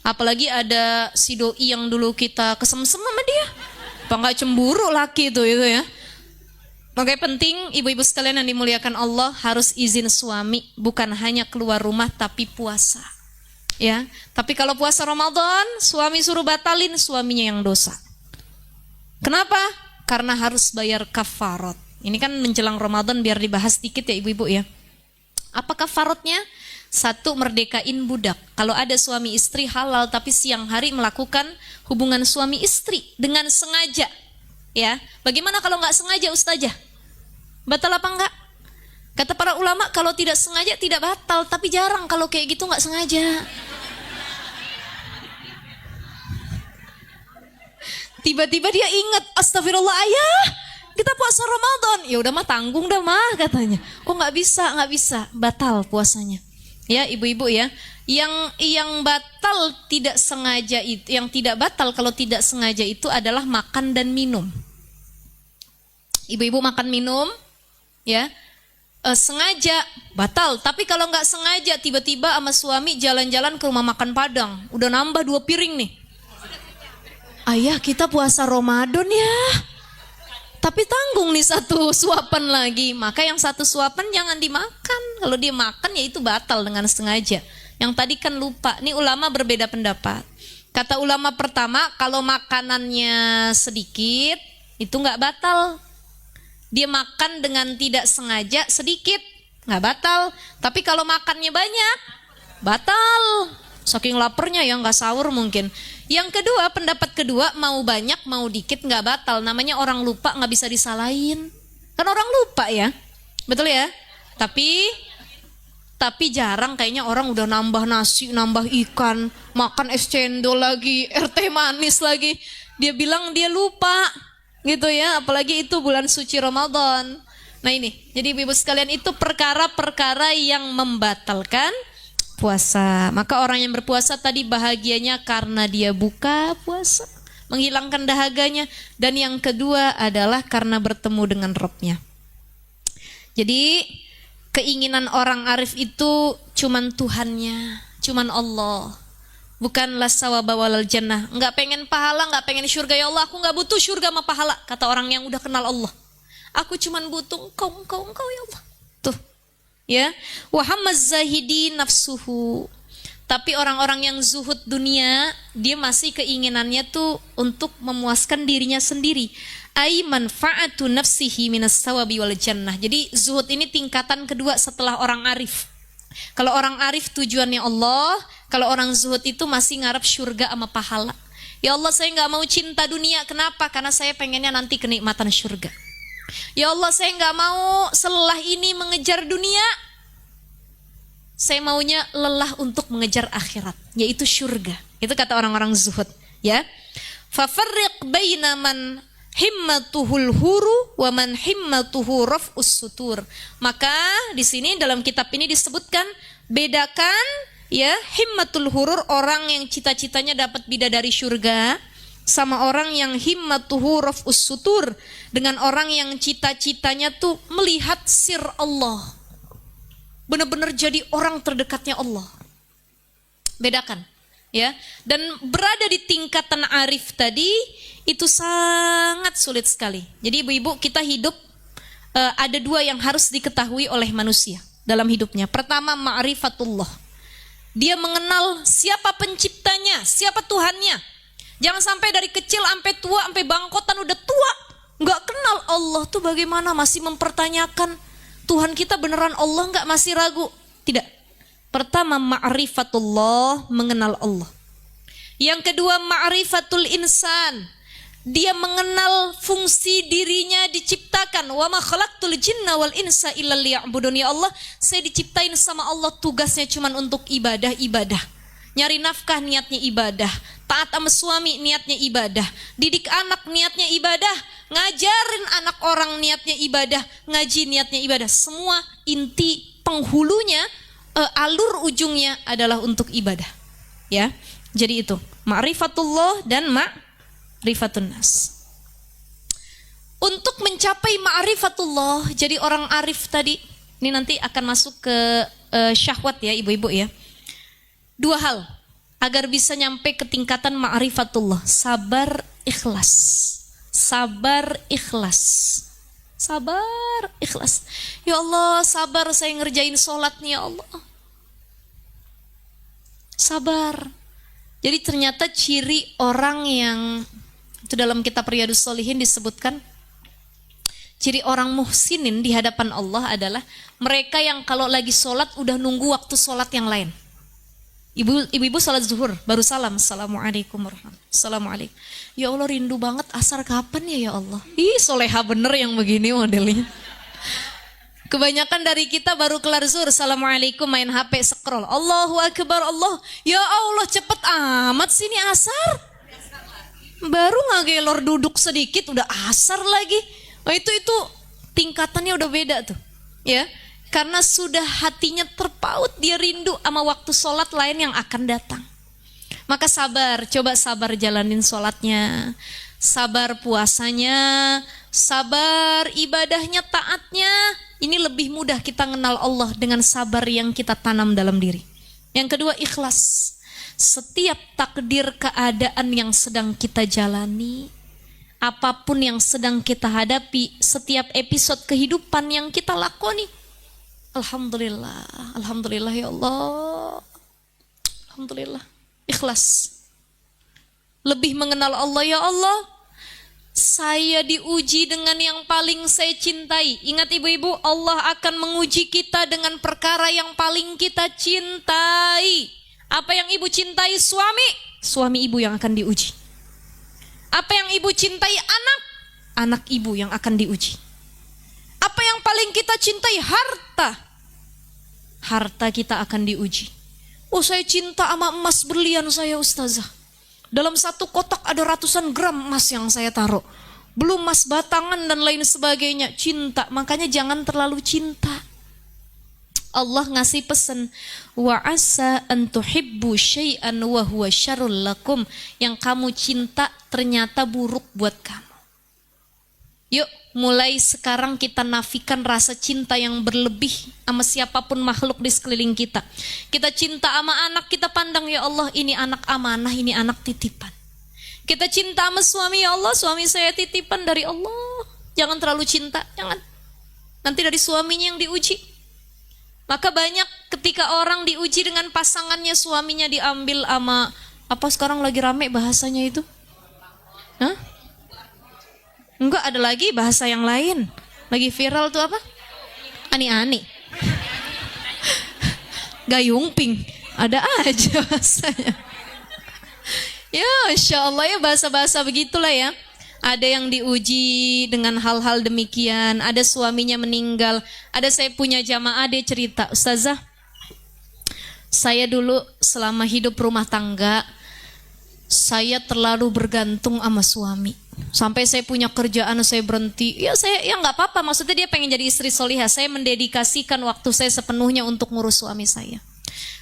Speaker 1: Apalagi ada si doi yang dulu kita kesemsem sama dia. Apa nggak cemburu laki itu ya? Makanya penting ibu-ibu sekalian yang dimuliakan Allah harus izin suami, bukan hanya keluar rumah tapi puasa. Ya, tapi kalau puasa Ramadan, suami suruh batalin, suaminya yang dosa. Kenapa? Karena harus bayar kafarat. Ini kan menjelang Ramadan biar dibahas sedikit ya ibu-ibu ya. Apa kafaratnya? 1, merdekain budak. Kalau ada suami istri halal tapi siang hari melakukan hubungan suami istri dengan sengaja. Ya, bagaimana kalau nggak sengaja ustazah? Batal apa enggak? Kata para ulama kalau tidak sengaja tidak batal, tapi jarang kalau kayak gitu nggak sengaja. Tiba-tiba dia ingat, astagfirullah ayah, kita puasa Ramadan. Ya udah mah tanggung dah mah katanya. Oh nggak bisa, batal puasanya. Ya ibu-ibu ya, yang batal tidak sengaja itu, yang tidak batal kalau tidak sengaja itu adalah makan dan minum. Ibu-ibu makan minum, ya sengaja batal. Tapi kalau nggak sengaja tiba-tiba sama suami jalan-jalan ke rumah makan Padang, udah nambah 2 piring nih. Ayah kita puasa Ramadan ya, tapi tanggung nih 1 suapan lagi. Maka yang 1 suapan jangan dimakan. Kalau dia makan ya itu batal dengan sengaja. Yang tadi kan lupa. Nih ulama berbeda pendapat. Kata ulama pertama, kalau makanannya sedikit itu nggak batal. Dia makan dengan tidak sengaja sedikit, nggak batal. Tapi kalau makannya banyak, batal. Saking laparnya ya nggak sahur mungkin. Yang kedua, pendapat kedua, mau banyak mau dikit nggak batal. Namanya orang lupa, nggak bisa disalahin. Kan orang lupa ya, betul ya. Tapi jarang kayaknya orang udah nambah nasi, nambah ikan, makan es cendol lagi, air teh manis lagi. Dia bilang dia lupa gitu ya, apalagi itu bulan suci Ramadan. Nah ini, jadi ibu sekalian itu perkara-perkara yang membatalkan puasa. Maka orang yang berpuasa tadi bahagianya karena dia buka puasa, menghilangkan dahaganya. Dan yang kedua adalah karena bertemu dengan Rabb-nya. Jadi keinginan orang arif itu cuman Tuhannya, cuman Allah. Bukanlah sawaba walal jannah. Enggak pengen pahala, enggak pengen surga. Ya Allah, aku enggak butuh surga sama pahala, kata orang yang udah kenal Allah. Aku cuman butuh engkau ya Allah. Tuh. Ya. Wa hammaz zahidi nafsuhu. Tapi orang-orang yang zuhud dunia, dia masih keinginannya tuh untuk memuaskan dirinya sendiri. Ai manfaatu nafsihi minas sawabi wal jannah. Jadi zuhud ini tingkatan kedua setelah orang arif. Kalau orang arif tujuannya Allah, kalau orang zuhud itu masih ngarep surga sama pahala. Ya Allah, saya nggak mau cinta dunia. Kenapa? Karena saya pengennya nanti kenikmatan surga. Ya Allah, saya nggak mau setelah ini mengejar dunia. Saya maunya lelah untuk mengejar akhirat, yaitu surga. Itu kata orang-orang zuhud, ya. Fafarriq baina man himmatuhul huru wa man himmatuhu raf'us sutur. Maka di sini dalam kitab ini disebutkan, bedakan ya himmatul hurur, orang yang cita-citanya dapat bidadari surga, sama orang yang himmatuhu raf'us sutur, dengan orang yang cita-citanya tuh melihat sir Allah. Benar-benar jadi orang terdekatnya Allah. Bedakan, ya. Dan berada di tingkatan arif tadi itu sangat sulit sekali. Jadi ibu-ibu, kita hidup ada dua yang harus diketahui oleh manusia dalam hidupnya. Pertama, ma'rifatullah. Dia mengenal siapa penciptanya, siapa Tuhannya. Jangan sampai dari kecil sampai tua, sampai bangkotan udah tua, nggak kenal Allah tuh bagaimana, masih mempertanyakan Tuhan kita beneran Allah nggak, masih ragu. Tidak. Pertama, ma'rifatullah, mengenal Allah. Yang kedua, ma'rifatul insan. Dia mengenal fungsi dirinya diciptakan. Wa ma khalaqtul jinna wal insa illa liya'budun. Ya Allah, saya diciptain sama Allah, tugasnya cuma untuk ibadah. Nyari nafkah niatnya ibadah. Taat sama suami niatnya ibadah. Didik anak niatnya ibadah. Ngajarin anak orang niatnya ibadah. Ngaji niatnya ibadah. Semua inti penghulunya, alur ujungnya adalah untuk ibadah. Ya, jadi itu ma'rifatullah dan ma'rifatun nas. Untuk mencapai ma'rifatullah, jadi orang arif tadi, ini nanti akan masuk ke syahwat ya ibu-ibu ya. Dua hal agar bisa nyampe ke tingkatan ma'rifatullah: sabar, ikhlas. Sabar, ikhlas. Sabar, ikhlas. Ya Allah, sabar saya ngerjain sholat nih ya Allah. Sabar. Jadi ternyata ciri orang yang, itu dalam kitab Riyadhus Shalihin disebutkan, ciri orang muhsinin di hadapan Allah adalah mereka yang kalau lagi sholat udah nunggu waktu sholat yang lain. Ibu-ibu sholat zuhur baru salam, assalamualaikum warahmatullahi wabarakatuh. Assalamualaikum. Ya Allah, rindu banget asar kapan ya Allah. Ih, soleha bener yang begini modelnya. Kebanyakan dari kita baru kelar zuhur, assalamualaikum, main HP, scroll. Allahu akbar, Allah. Ya Allah, cepet amat sini asar. Baru ngagelor duduk sedikit udah asar lagi. Oh, itu tingkatannya udah beda tuh. Ya. Karena sudah hatinya terpaut, dia rindu sama waktu sholat lain yang akan datang. Maka sabar, coba sabar jalanin sholatnya, sabar puasanya, sabar ibadahnya, taatnya. Ini lebih mudah kita kenal Allah dengan sabar yang kita tanam dalam diri. Yang kedua, ikhlas. Setiap takdir keadaan yang sedang kita jalani, apapun yang sedang kita hadapi, setiap episode kehidupan yang kita lakoni, alhamdulillah, alhamdulillah ya Allah, alhamdulillah, ikhlas. Lebih mengenal Allah, ya Allah, Saya diuji dengan yang paling saya cintai. Ingat ibu-ibu, Allah akan menguji kita dengan perkara yang paling kita cintai. Apa yang ibu cintai? Suami ibu yang akan diuji. Apa yang ibu cintai? Anak ibu yang akan diuji. Apa yang paling kita cintai? Harta kita akan diuji. Oh, saya cinta sama emas berlian saya, ustazah. Dalam satu kotak ada ratusan gram emas yang saya taruh. Belum emas batangan dan lain sebagainya. Cinta, makanya jangan terlalu cinta. Allah ngasih pesan, wa asa an tuhibbu syai'an wa huwa syarrul lakum. Yang kamu cinta ternyata buruk buat kamu. Yuk, mulai sekarang kita nafikan rasa cinta yang berlebih sama siapapun makhluk di sekeliling kita. Kita cinta sama anak, kita pandang, ya Allah, ini anak amanah, ini anak titipan. Kita cinta sama suami, ya Allah, suami saya titipan dari Allah. Jangan terlalu cinta, jangan. Nanti dari suaminya yang diuji. Maka banyak ketika orang diuji dengan pasangannya, suaminya diambil sama, apa sekarang lagi rame bahasanya itu? Hah? Enggak, ada lagi bahasa yang lain. Lagi viral tuh apa? Ani-ani. Gayungping. Ada aja bahasanya. Ya, Insya Allah ya, bahasa-bahasa begitulah ya. Ada yang diuji dengan hal-hal demikian. Ada suaminya meninggal. Ada saya punya jamaah, dia cerita, ustazah, saya dulu selama hidup rumah tangga, saya terlalu bergantung sama suami. Sampai saya punya kerjaan, saya berhenti. Ya saya, ya nggak apa-apa. Maksudnya dia pengen jadi istri solihah. Saya mendedikasikan waktu saya sepenuhnya untuk ngurus suami saya.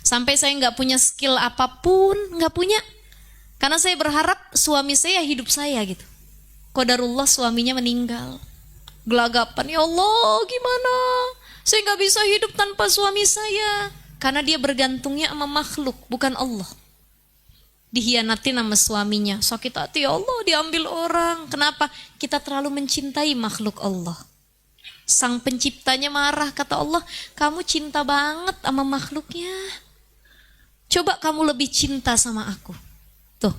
Speaker 1: Sampai saya nggak punya skill apapun, nggak punya. Karena saya berharap suami saya hidup saya gitu. Qadarullah suaminya meninggal. Gelagapan, ya Allah gimana? Saya nggak bisa hidup tanpa suami saya. Karena dia bergantungnya sama makhluk, bukan Allah. Dihianatin sama suaminya, sakit hati, ya Allah, diambil orang. Kenapa? Kita terlalu mencintai makhluk Allah. Sang penciptanya marah, kata Allah, kamu cinta banget sama makhluknya. Coba kamu lebih cinta sama aku. Tuh,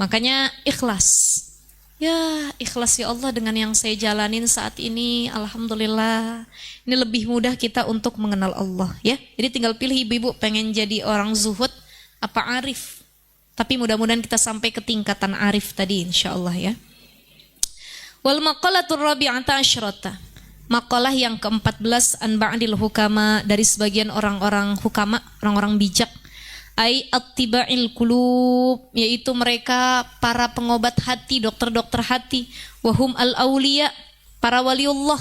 Speaker 1: makanya ikhlas. Ya, ikhlas ya Allah dengan yang saya jalanin saat ini. Alhamdulillah. Ini lebih mudah kita untuk mengenal Allah ya. Jadi tinggal pilih ibu-ibu pengen jadi orang zuhud apa arif. Tapi mudah-mudahan kita sampai ke tingkatan arif tadi insyaallah ya. Wal maqalatur rabi'ata asyrata. Maqalah yang ke-14 an ba'dil hukama, dari sebagian orang-orang hukama, orang-orang bijak. Ai attiba'il qulub, yaitu mereka para pengobat hati, dokter-dokter hati. Wahum al-auliya, para waliullah.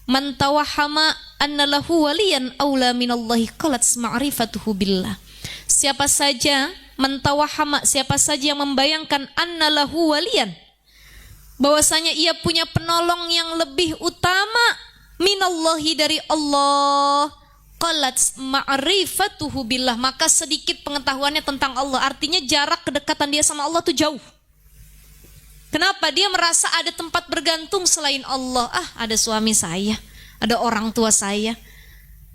Speaker 1: Man tawahhama anna lahu waliyan aula minallahi qalat ma'rifatuhu billah. Siapa saja mentawahama, siapa saja yang membayangkan annalahu waliyan, bahwasanya ia punya penolong yang lebih utama minallahi, dari Allah, qalat ma'rifatuhu billah, maka sedikit pengetahuannya tentang Allah. Artinya jarak kedekatan dia sama Allah tuh jauh. Kenapa? Dia merasa ada tempat bergantung selain Allah. Ada suami saya, ada orang tua saya,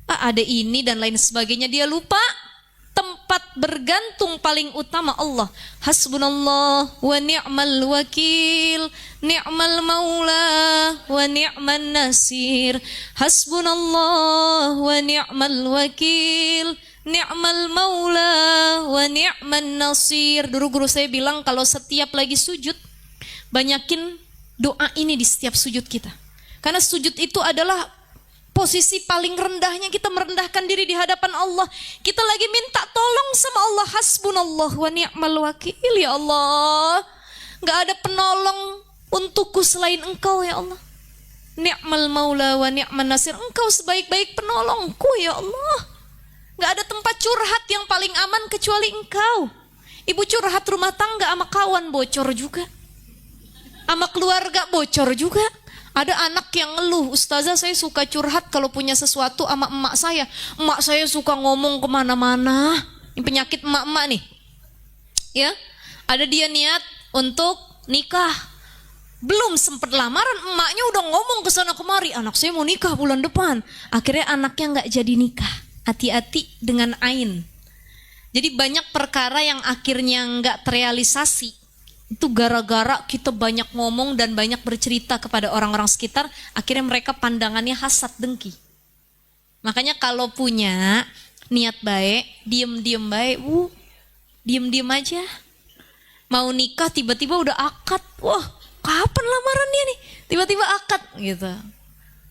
Speaker 1: ada ini dan lain sebagainya. Dia lupa tempat bergantung paling utama Allah. Hasbunallah wa ni'mal wakil, ni'mal maula wa ni'man nasir. Hasbunallah wa ni'mal wakil, ni'mal maula wa ni'man nasir. Dulu guru saya bilang kalau setiap lagi sujud, banyakin doa ini di setiap sujud kita. Karena sujud itu adalah posisi paling rendahnya, kita merendahkan diri di hadapan Allah. Kita lagi minta tolong sama Allah. Hasbunallah wa ni'mal wakil. Ya Allah, gak ada penolong untukku selain Engkau ya Allah. Ni'mal maula wa ni'man nasir. Engkau sebaik-baik penolongku ya Allah. Gak ada tempat curhat yang paling aman kecuali Engkau. Ibu curhat rumah tangga sama kawan bocor juga, sama keluarga bocor juga. Ada anak yang ngeluh, ustazah saya suka curhat kalau punya sesuatu sama emak saya. Emak saya suka ngomong kemana-mana. Ini penyakit emak-emak nih. Ya, ada dia niat untuk nikah, belum sempat lamaran, emaknya udah ngomong ke sana kemari, anak saya mau nikah bulan depan. Akhirnya anaknya nggak jadi nikah. Hati-hati dengan ain. Jadi banyak perkara yang akhirnya nggak terrealisasi Itu gara-gara kita banyak ngomong dan banyak bercerita kepada orang-orang sekitar, akhirnya mereka pandangannya hasad dengki. Makanya kalau punya niat baik, diem-diem baik, diem-diem aja. Mau nikah tiba-tiba udah akad, wah kapan lamarannya nih? Tiba-tiba akad gitu.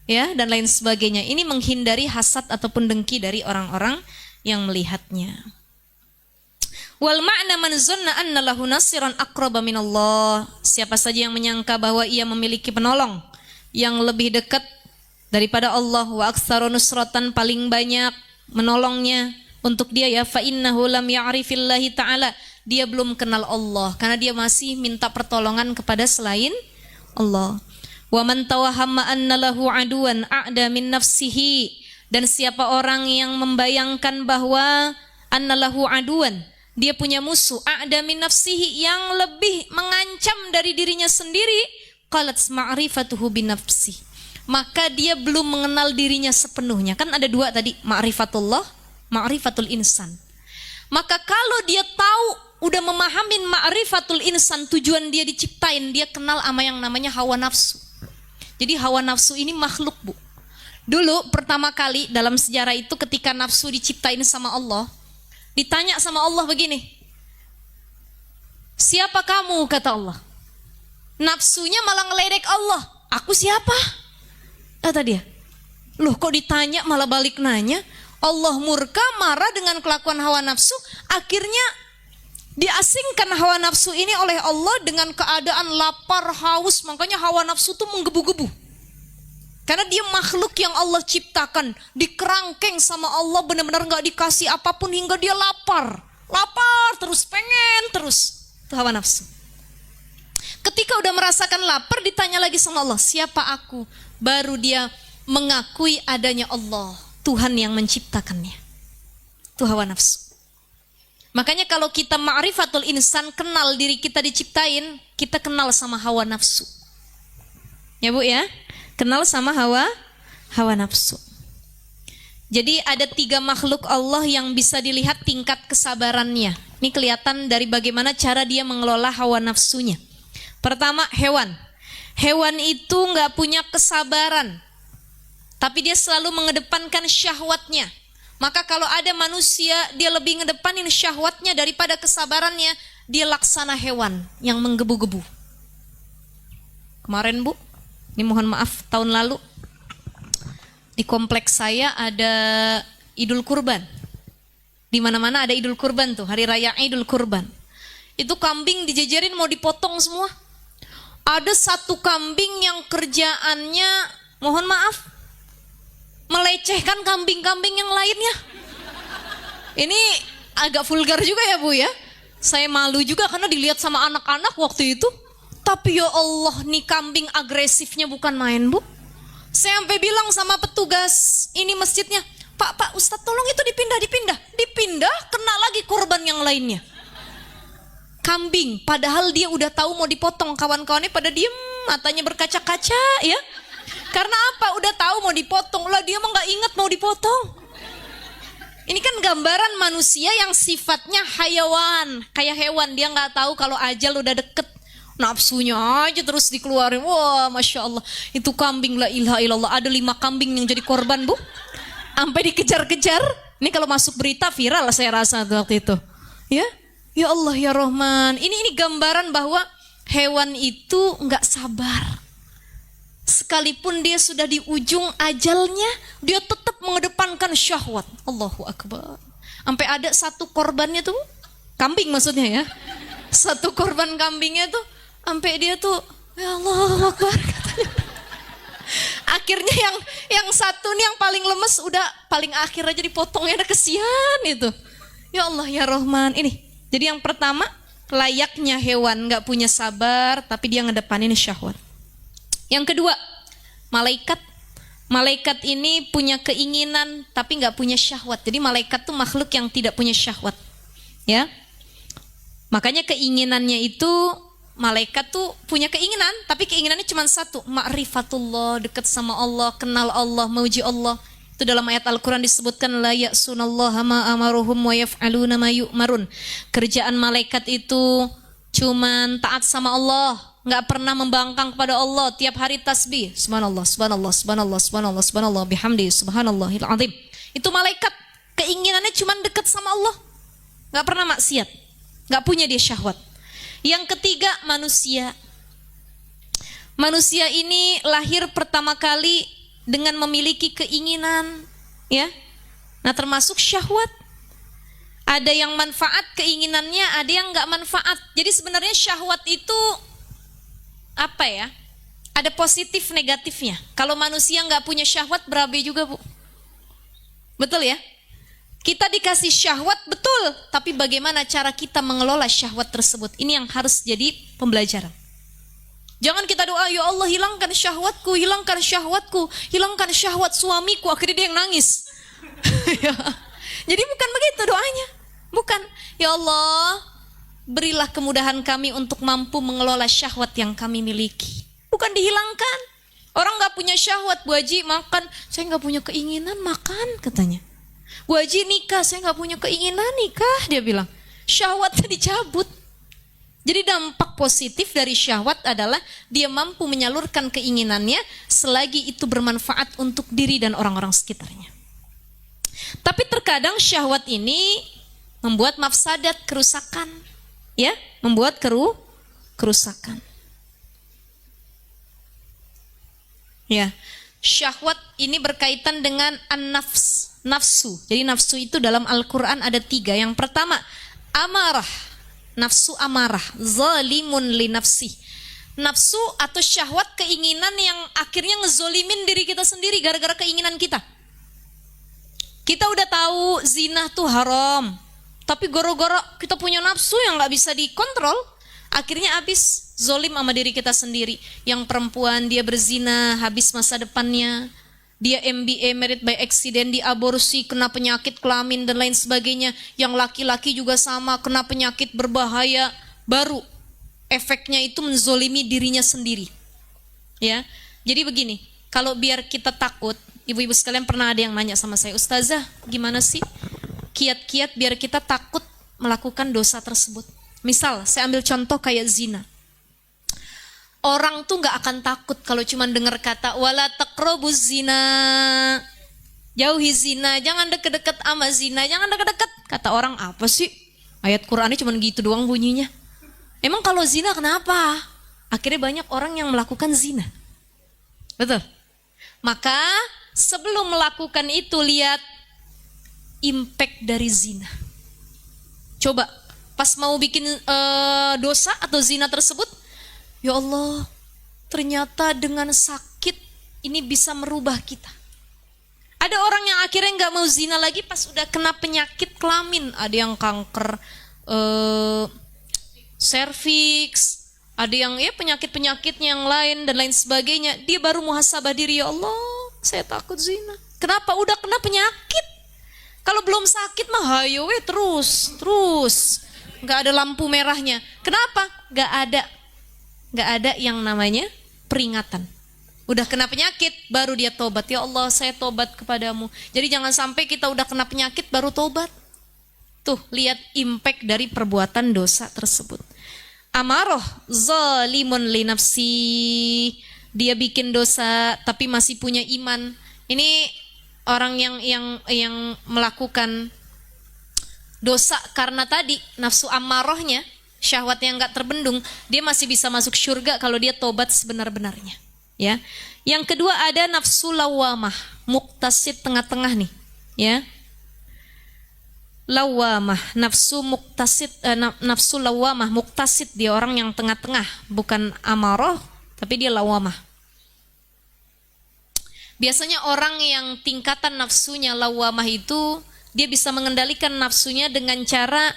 Speaker 1: Ya, dan lain sebagainya. Ini menghindari hasad ataupun dengki dari orang-orang yang melihatnya. Wal ma'na man zanna anna lahu nasiran aqraba minallah. Siapa saja yang menyangka bahwa ia memiliki penolong yang lebih dekat daripada Allah, wa aktsaru nusratan, paling banyak menolongnya untuk dia, ya fa innahu lam ya'rifillahi ta'ala. Dia belum kenal Allah karena dia masih minta pertolongan kepada selain Allah. Wa man tawahhamma anna lahu aduwan a'da min nafsihi. Dan siapa orang yang membayangkan bahwa anna lahu aduwan, dia punya musuh, a'da min nafsihi, yang lebih mengancam dari dirinya sendiri, qalat ma'rifatuhu binafsi, maka dia belum mengenal dirinya sepenuhnya. Kan ada dua tadi, ma'rifatullah, ma'rifatul insan. Maka kalau dia tahu, udah memahamin ma'rifatul insan, tujuan dia diciptain, dia kenal sama yang namanya hawa nafsu. Jadi hawa nafsu ini makhluk, Bu. Dulu pertama kali dalam sejarah itu ketika nafsu diciptain sama Allah, ditanya sama Allah begini, siapa kamu? Kata Allah. Nafsunya malah ngeledek Allah, aku siapa? Kata dia, loh kok ditanya malah balik nanya. Allah murka, marah dengan kelakuan hawa nafsu. Akhirnya diasingkan hawa nafsu ini oleh Allah dengan keadaan lapar, haus. Makanya hawa nafsu itu menggebu-gebu. Karena dia makhluk yang Allah ciptakan, dikerangkeng sama Allah, benar-benar gak dikasih apapun hingga dia lapar. Lapar terus, pengen terus. Itu hawa nafsu. Ketika udah merasakan lapar, ditanya lagi sama Allah, siapa aku? Baru dia mengakui adanya Allah, Tuhan yang menciptakannya. Itu hawa nafsu. Makanya kalau kita ma'rifatul insan, kenal diri kita diciptain, kita kenal sama hawa nafsu. Ya Bu ya? Kenal sama hawa nafsu. Jadi ada 3 makhluk Allah yang bisa dilihat tingkat kesabarannya. Ini kelihatan dari bagaimana cara dia mengelola hawa nafsunya. Pertama, hewan. Hewan itu nggak punya kesabaran, tapi dia selalu mengedepankan syahwatnya. Maka kalau ada manusia dia lebih ngedepanin syahwatnya daripada kesabarannya, dia laksana hewan yang menggebu-gebu. Kemarin Bu, ini mohon maaf, tahun lalu di kompleks saya ada Idul Kurban. Di mana-mana ada Idul Kurban tuh, hari raya Idul Kurban. Itu kambing dijejerin mau dipotong semua. Ada satu kambing yang kerjaannya, mohon maaf, melecehkan kambing-kambing yang lainnya. Ini agak vulgar juga ya Bu ya. Saya malu juga karena dilihat sama anak-anak waktu itu. Tapi ya Allah, nih kambing agresifnya bukan main Bu. Saya sampai bilang sama petugas ini masjidnya, Pak Ustadz tolong itu dipindah, kena lagi korban yang lainnya. Kambing, padahal dia udah tahu mau dipotong, kawan-kawannya pada diem, matanya berkaca-kaca ya. Karena apa? Udah tahu mau dipotong, lah dia mah nggak ingat mau dipotong. Ini kan gambaran manusia yang sifatnya hayawan, kayak hewan, dia nggak tahu kalau ajal udah deket. Nafsunya aja terus dikeluarin. Wah, Masya Allah. Itu kambing, la ilaha illallah. Ada 5 kambing yang jadi korban Bu. Sampai dikejar-kejar. Ini kalau masuk berita viral saya rasa waktu itu. Ya, ya Allah ya Rahman. Ini gambaran bahwa hewan itu nggak sabar. Sekalipun dia sudah di ujung ajalnya, dia tetap mengedepankan syahwat. Allahu Akbar. Sampai ada satu korbannya tuh, kambing maksudnya ya. Satu korban kambingnya tuh, sampai dia tuh, ya Allah Akbar katanya. Akhirnya yang satu nih yang paling lemes udah paling akhir aja dipotongnya, ada kesian itu. Ya Allah ya Rahman. Ini jadi yang pertama, layaknya hewan, nggak punya sabar tapi dia ngedepanin syahwat. Yang kedua, malaikat ini punya keinginan tapi nggak punya syahwat. Jadi malaikat tuh makhluk yang tidak punya syahwat ya. Makanya keinginannya itu, malaikat tuh punya keinginan, tapi keinginannya cuma satu, ma'rifatullah, dekat sama Allah, kenal Allah, memuji Allah. Itu dalam ayat Al-Quran disebutkan, la ya'sunallaha ma amaruhum wa yaf'aluna ma yu'marun. Kerjaan malaikat itu cuman taat sama Allah, nggak pernah membangkang kepada Allah, tiap hari tasbih, subhanallah, subhanallah, subhanallah, subhanallah, subhanallah, bihamdi, subhanallahil azim. Itu malaikat, keinginannya cuman dekat sama Allah, nggak pernah maksiat, nggak punya dia syahwat. Yang ketiga, manusia. Manusia ini lahir pertama kali dengan memiliki keinginan, ya. Nah, termasuk syahwat. Ada yang manfaat keinginannya, ada yang nggak manfaat. Jadi sebenarnya syahwat itu apa ya? Ada positif negatifnya. Kalau manusia nggak punya syahwat berabe juga, Bu. Betul ya? Kita dikasih syahwat betul, tapi bagaimana cara kita mengelola syahwat tersebut? Ini yang harus jadi pembelajaran. Jangan kita doa, ya Allah hilangkan syahwatku, hilangkan syahwatku, hilangkan syahwat suamiku, akhirnya dia yang nangis. Jadi bukan begitu doanya. Bukan, ya Allah berilah kemudahan kami untuk mampu mengelola syahwat yang kami miliki. Bukan dihilangkan. Orang gak punya syahwat, Bu Haji makan, saya gak punya keinginan makan katanya. Bu Haji nikah, saya gak punya keinginan nikah, dia bilang. Syahwatnya dicabut. Jadi dampak positif dari syahwat adalah dia mampu menyalurkan keinginannya selagi itu bermanfaat untuk diri dan orang-orang sekitarnya. Tapi terkadang syahwat ini membuat mafsadat, kerusakan, ya, membuat kerusakan. Ya, syahwat ini berkaitan dengan an-nafs, nafsu. Jadi nafsu itu dalam Al-Quran ada 3. Yang pertama, amarah, nafsu amarah, zalimun li nafsi. Nafsu atau syahwat, keinginan yang akhirnya ngezolimin diri kita sendiri gara-gara keinginan kita. Kita udah tahu zina tuh haram, tapi gara-gara kita punya nafsu yang gak bisa dikontrol, akhirnya habis zolim sama diri kita sendiri. Yang perempuan dia berzina, habis masa depannya. Dia MBA, married by accident, diaborsi, kena penyakit kelamin dan lain sebagainya. Yang laki-laki juga sama, kena penyakit berbahaya. Baru efeknya itu menzolimi dirinya sendiri. Ya, jadi begini, kalau biar kita takut, ibu-ibu sekalian pernah ada yang nanya sama saya, Ustazah gimana sih kiat-kiat biar kita takut melakukan dosa tersebut? Misal, saya ambil contoh kayak zina. Orang tuh gak akan takut kalau cuma dengar kata wala taqrabuz zina, jauhi zina, jangan deket-deket sama zina, jangan deket-deket. Kata orang, apa sih? Ayat Qur'annya cuma gitu doang bunyinya. Emang kalau zina kenapa? Akhirnya banyak orang yang melakukan zina. Betul? Maka sebelum melakukan itu, lihat impact dari zina. Coba pas mau bikin dosa atau zina tersebut, ya Allah, ternyata dengan sakit ini bisa merubah kita. Ada orang yang akhirnya gak mau zina lagi pas udah kena penyakit kelamin. Ada yang kanker serviks, ada yang ya penyakit-penyakit yang lain dan lain sebagainya. Dia baru muhasabah diri, ya Allah saya takut zina. Kenapa? Udah kena penyakit. Kalau belum sakit mah hayo terus. Gak ada lampu merahnya. Kenapa? Gak ada yang namanya peringatan. Udah kena penyakit baru dia tobat. Ya Allah saya tobat kepadamu. Jadi jangan sampai kita udah kena penyakit baru tobat. Tuh lihat impact dari perbuatan dosa tersebut. Amaroh zalimun li nafsi. Dia bikin dosa tapi masih punya iman. Ini orang yang melakukan dosa karena tadi nafsu amarohnya, syahwat yang gak terbendung, dia masih bisa masuk surga kalau dia tobat sebenar-benarnya. Ya. Yang kedua ada nafsu lawamah, muktasid, tengah-tengah nih. Ya. Lawamah, nafsu muktasid, nafsu lawamah, muktasid, dia orang yang tengah-tengah, bukan amaroh, tapi dia lawamah. Biasanya orang yang tingkatan nafsunya lawamah itu, dia bisa mengendalikan nafsunya dengan cara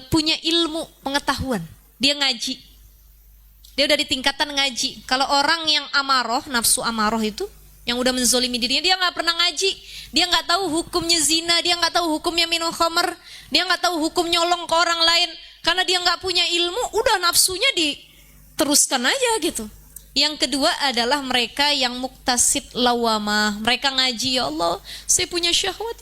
Speaker 1: punya ilmu, pengetahuan. Dia ngaji. Dia udah di tingkatan ngaji. Kalau orang yang amaroh, nafsu amaroh itu, yang udah menzolimi dirinya, dia gak pernah ngaji. Dia gak tahu hukumnya zina, dia gak tahu hukumnya minum khamr, dia gak tahu hukum nyolong ke orang lain. Karena dia gak punya ilmu, udah nafsunya diteruskan aja gitu. Yang kedua adalah mereka yang muktasid lawamah. Mereka ngaji, ya Allah saya punya syahwat,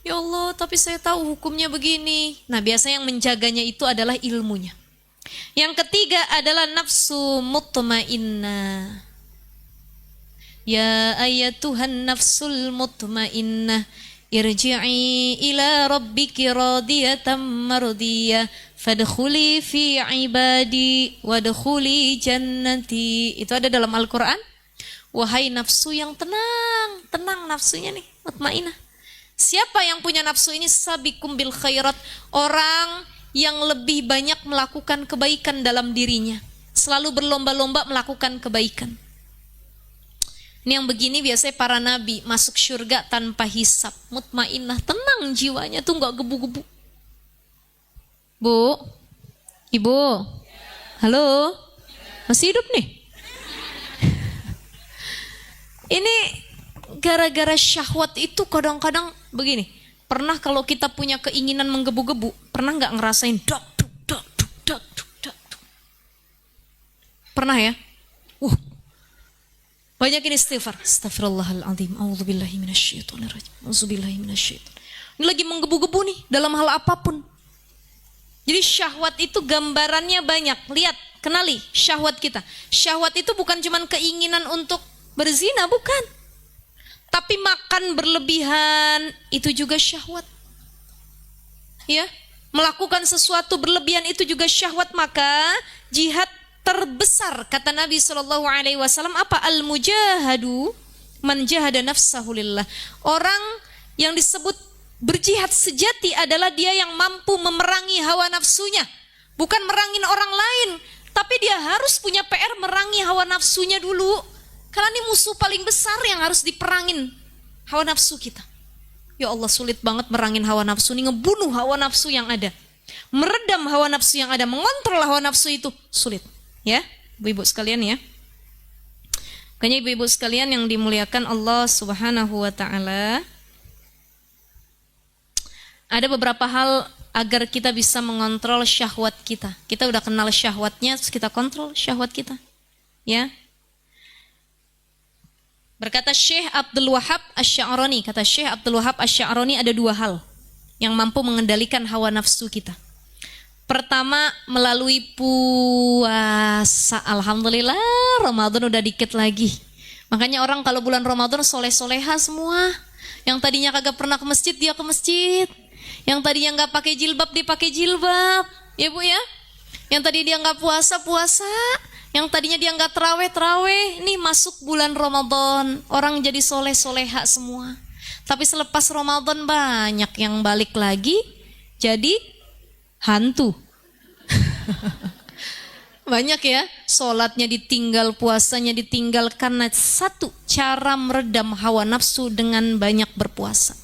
Speaker 1: ya Allah, tapi saya tahu hukumnya begini. Nah biasanya yang menjaganya itu adalah ilmunya. Yang ketiga adalah nafsu mutmainnah. Ya ayatuhan nafsul mutmainnah, irji'i ila rabbiki radiyatan mardiyah, fadkhuli fi ibadi wadkhuli jannati. Itu ada dalam Al-Quran. Wahai nafsu yang tenang, tenang nafsunya nih, mutmainnah. Siapa yang punya nafsu ini? Sabiqum bil khairat, orang yang lebih banyak melakukan kebaikan dalam dirinya, selalu berlomba-lomba melakukan kebaikan. Ini yang begini biasanya para nabi masuk surga tanpa hisab, mutmainnah, tenang jiwanya tuh nggak gebu-gebu. Bu, ibu, halo, masih hidup nih? Ini gara-gara syahwat itu kadang-kadang begini. Pernah kalau kita punya keinginan menggebu-gebu, pernah nggak ngerasain dak duk dak duk dak duk dak duk? Pernah ya? Banyakin istighfar. Astagfirullahaladzim. A'udzubillahi minasyaitonirrajim. A'udzubillahi minasyaiton. Ini lagi menggebu-gebu nih dalam hal apapun. Jadi syahwat itu gambarannya banyak. Lihat, kenali syahwat kita. Syahwat itu bukan cuma keinginan untuk berzina, bukan. Tapi makan berlebihan itu juga syahwat. Ya, melakukan sesuatu berlebihan itu juga syahwat. Maka jihad terbesar kata Nabi SAW apa? Al-mujahadu man jahada nafsahu lillah. Orang yang disebut berjihad sejati adalah dia yang mampu memerangi hawa nafsunya. Bukan merangin orang lain, tapi dia harus punya PR merangi hawa nafsunya dulu. Karena ini musuh paling besar yang harus diperangin, hawa nafsu kita. Ya Allah, sulit banget merangin hawa nafsu ini, ngebunuh hawa nafsu yang ada. Meredam hawa nafsu yang ada, mengontrol hawa nafsu itu sulit. Ya, ibu-ibu sekalian ya. Makanya ibu-ibu sekalian yang dimuliakan Allah Subhanahu wa taala, ada beberapa hal agar kita bisa mengontrol syahwat kita. Kita udah kenal syahwatnya, terus kita kontrol syahwat kita. Ya. Berkata Syekh Abdul Wahab Asy-Sya'rani, kata Syekh Abdul Wahab Asy-Sya'rani ada dua hal yang mampu mengendalikan hawa nafsu kita. Pertama, melalui puasa. Alhamdulillah, Ramadan udah dikit lagi. Makanya orang kalau bulan Ramadan soleh-soleha semua. Yang tadinya kagak pernah ke masjid, dia ke masjid. Yang tadinya nggak pakai jilbab, dia pakai jilbab. Ya Bu ya? Yang tadi dia nggak puasa, puasa. Yang tadinya dia nggak terawih. Nih masuk bulan Ramadan, orang jadi soleh-soleha semua. Tapi selepas Ramadan banyak yang balik lagi jadi hantu. Banyak ya, sholatnya ditinggal, puasanya ditinggal karena satu, cara meredam hawa nafsu dengan banyak berpuasa.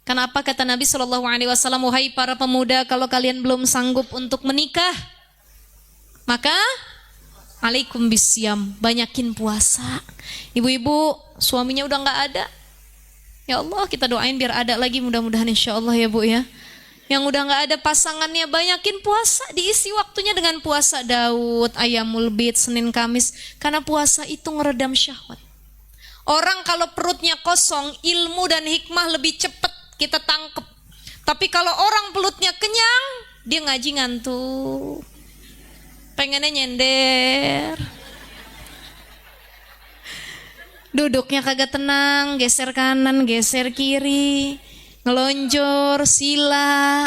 Speaker 1: Kenapa kata Nabi SAW, wahai para pemuda, kalau kalian belum sanggup untuk menikah, maka alaikum bisyam, banyakin puasa. Ibu-ibu suaminya udah gak ada, ya Allah kita doain biar ada lagi mudah-mudahan insya Allah ya Bu ya. Yang udah gak ada pasangannya, banyakin puasa, diisi waktunya dengan puasa Daud, Ayamul Bid, Senin Kamis. Karena puasa itu ngeredam syahwat. Orang kalau perutnya kosong, ilmu dan hikmah lebih cepat kita tangkep. Tapi kalau orang perutnya kenyang, dia ngaji ngantuk, pengennya nyender, duduknya kagak tenang, geser kanan, geser kiri, ngelonjor, sila.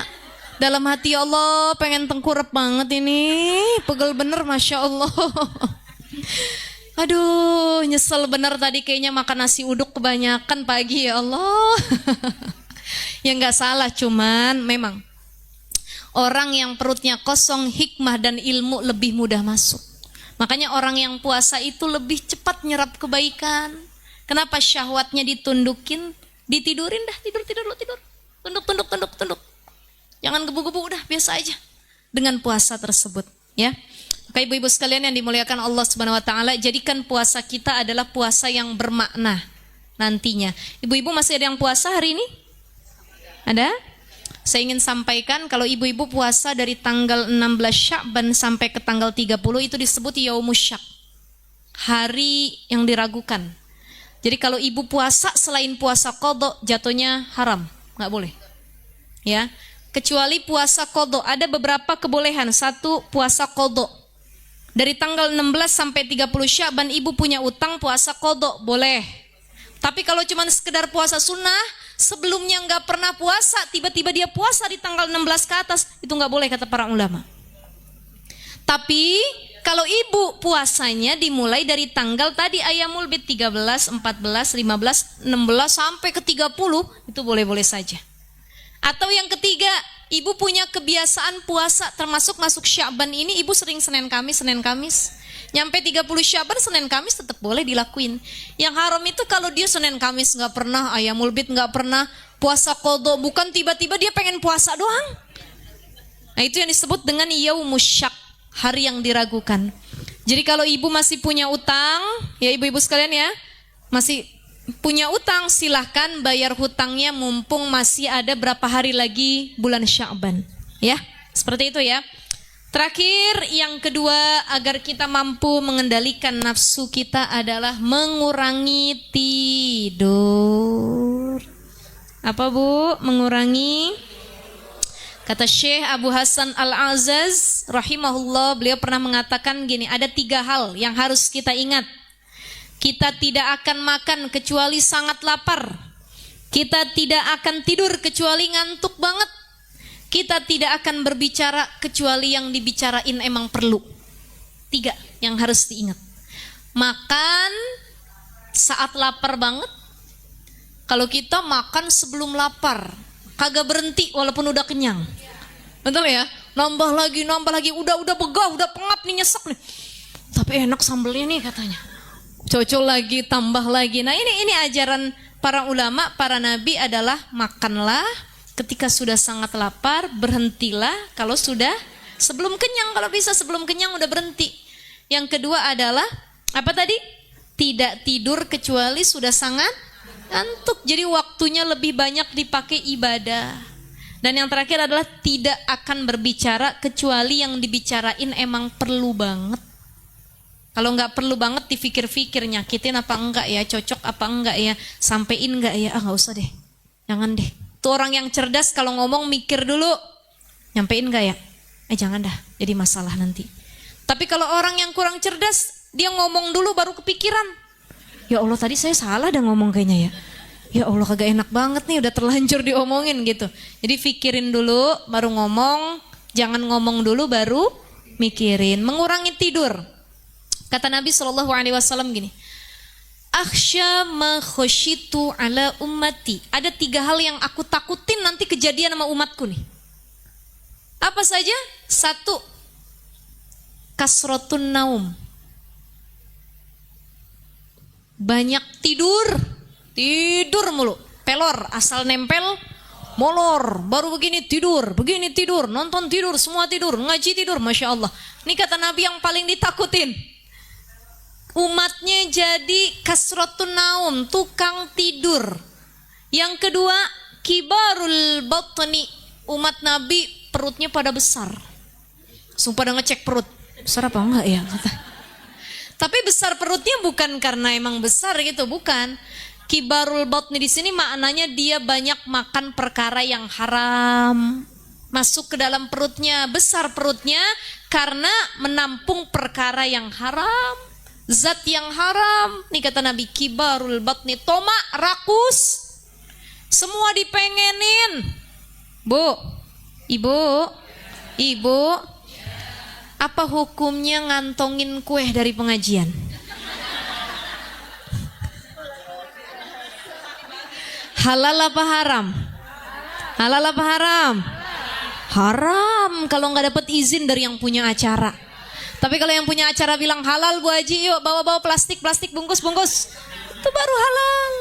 Speaker 1: Dalam hati ya Allah, pengen tengkurap banget ini, pegel bener Masya Allah. Aduh, nyesel bener tadi kayaknya makan nasi uduk kebanyakan pagi ya Allah. Ya gak salah, cuman memang orang yang perutnya kosong, hikmah dan ilmu lebih mudah masuk. Makanya orang yang puasa itu lebih cepat nyerap kebaikan. Kenapa? Syahwatnya ditundukin, ditidurin dah, tidur. Tunduk. Jangan gebu-gebu, udah biasa aja dengan puasa tersebut, ya. Maka ibu-ibu sekalian yang dimuliakan Allah Subhanahu wa taala, jadikan puasa kita adalah puasa yang bermakna nantinya. Ibu-ibu masih ada yang puasa hari ini? Ada? Saya ingin sampaikan kalau ibu-ibu puasa dari tanggal 16 Sya'ban sampai ke tanggal 30 itu disebut Yaumus Syak, hari yang diragukan. Jadi kalau ibu puasa selain puasa qadha jatuhnya haram, nggak boleh. Ya, kecuali puasa qadha. Ada beberapa kebolehan. Satu, puasa qadha. Dari tanggal 16 sampai 30 Sya'ban ibu punya utang puasa qadha, boleh. Tapi kalau cuma sekedar puasa sunnah, sebelumnya nggak pernah puasa, tiba-tiba dia puasa di tanggal 16 ke atas, itu nggak boleh kata para ulama. Tapi kalau ibu puasanya dimulai dari tanggal tadi Ayyamul Bid 13, 14, 15, 16 sampai ke 30, itu boleh-boleh saja. Atau yang ketiga, ibu punya kebiasaan puasa termasuk masuk Sya'ban ini ibu sering Senin Kamis. Nyampe 30 Sya'ban Senin Kamis tetap boleh dilakuin. Yang haram itu kalau dia Senin Kamis nggak pernah, Ayyamul Bid nggak pernah, puasa qadha, bukan tiba-tiba dia pengen puasa doang. Nah itu yang disebut dengan yaumus syak, hari yang diragukan. Jadi kalau ibu masih punya utang, ya ibu-ibu sekalian ya, masih punya utang, silahkan bayar hutangnya mumpung masih ada berapa hari lagi bulan Sya'ban. Ya, seperti itu ya. Terakhir, yang kedua, agar kita mampu mengendalikan nafsu kita adalah mengurangi tidur. Apa Bu? Mengurangi. Kata Syekh Abu Hasan Al-Azaz rahimahullah, beliau pernah mengatakan gini, ada 3 hal yang harus kita ingat. Kita tidak akan makan kecuali sangat lapar. Kita tidak akan tidur kecuali ngantuk banget. Kita tidak akan berbicara kecuali yang dibicarain emang perlu. 3 yang harus diingat. Makan saat lapar banget. Kalau kita makan sebelum lapar, kagak berhenti walaupun udah kenyang. Betul ya? Nambah lagi, udah begah, udah pengap nih, nyesek nih. Tapi enak sambelnya nih katanya. Cocok lagi, tambah lagi. Nah ini ajaran para ulama, para nabi adalah makanlah ketika sudah sangat lapar, berhentilah kalau sudah sebelum kenyang, kalau bisa sebelum kenyang udah berhenti. Yang kedua adalah apa tadi? Tidak tidur kecuali sudah sangat ngantuk. Jadi waktunya lebih banyak dipakai ibadah. Dan yang terakhir adalah tidak akan berbicara kecuali yang dibicarain emang perlu banget. Kalau nggak perlu banget dipikir-pikir, nyakitin apa enggak ya, cocok apa enggak ya, sampein enggak ya, nggak usah deh, jangan deh. Tuh orang yang cerdas kalau ngomong mikir dulu, nyampein enggak ya, jangan dah, jadi masalah nanti. Tapi kalau orang yang kurang cerdas, dia ngomong dulu baru kepikiran, ya Allah tadi saya salah dah ngomong kayaknya ya. Ya Allah kagak enak banget nih, udah terlanjur diomongin gitu. Jadi pikirin dulu baru ngomong, jangan ngomong dulu baru mikirin. Mengurangi tidur. Kata Nabi SAW gini, akhsya ma khosyitu ala ummati. Ada 3 hal yang aku takutin nanti kejadian sama umatku nih. Apa saja? 1, kasrotun naum. Banyak tidur mulu, pelor, asal nempel, molor, baru begini tidur, nonton tidur, semua tidur, ngaji tidur, Masya Allah. Ini kata Nabi yang paling ditakutin. Umatnya jadi kasrotun naum, tukang tidur. Yang kedua, kibarul batni. Umat Nabi perutnya pada besar. Sumpah pada ngecek perut, besar apa enggak ya? Tapi besar perutnya bukan karena emang besar gitu, bukan. Kibarul batni di sini maknanya dia banyak makan perkara yang haram, masuk ke dalam perutnya, besar perutnya karena menampung perkara yang haram, zat yang haram. Nih kata Nabi, kibarul batni, toma, rakus, semua dipengenin. Bu, ibu, apa hukumnya ngantongin kue dari pengajian? Halal apa haram? Halal apa haram? Haram kalau nggak dapat izin dari yang punya acara. Tapi kalau yang punya acara bilang halal Bu Haji, yuk bawa plastik bungkus, itu baru halal.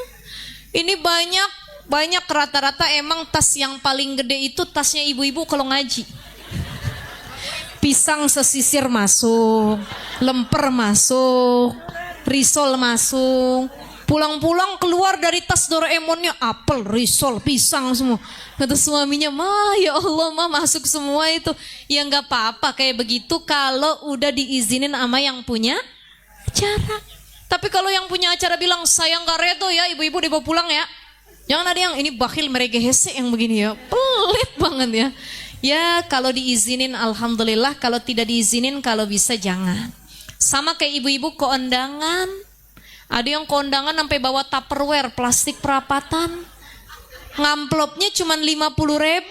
Speaker 1: Ini banyak rata-rata emang tas yang paling gede itu tasnya ibu-ibu kalau ngaji. Pisang sesisir masuk, lemper masuk, risol masuk. Pulang-pulang keluar dari tas Doraemonnya apel, risol, pisang semua. Kata suaminya, ya Allah masuk semua itu. Ya nggak apa-apa kayak begitu kalau udah diizinin sama yang punya acara. Tapi kalau yang punya acara bilang saya nggak redo ya ibu-ibu dibawa pulang ya, Jangan ada yang ini bakhil mereka hese yang begini ya. Pelit banget ya. Ya kalau diizinin alhamdulillah, kalau tidak diizinin kalau bisa jangan. Sama kayak ibu-ibu kondangan. Ada yang kondangan sampai bawa Tupperware plastik perapatan. Ngamplopnya cuma 50.000.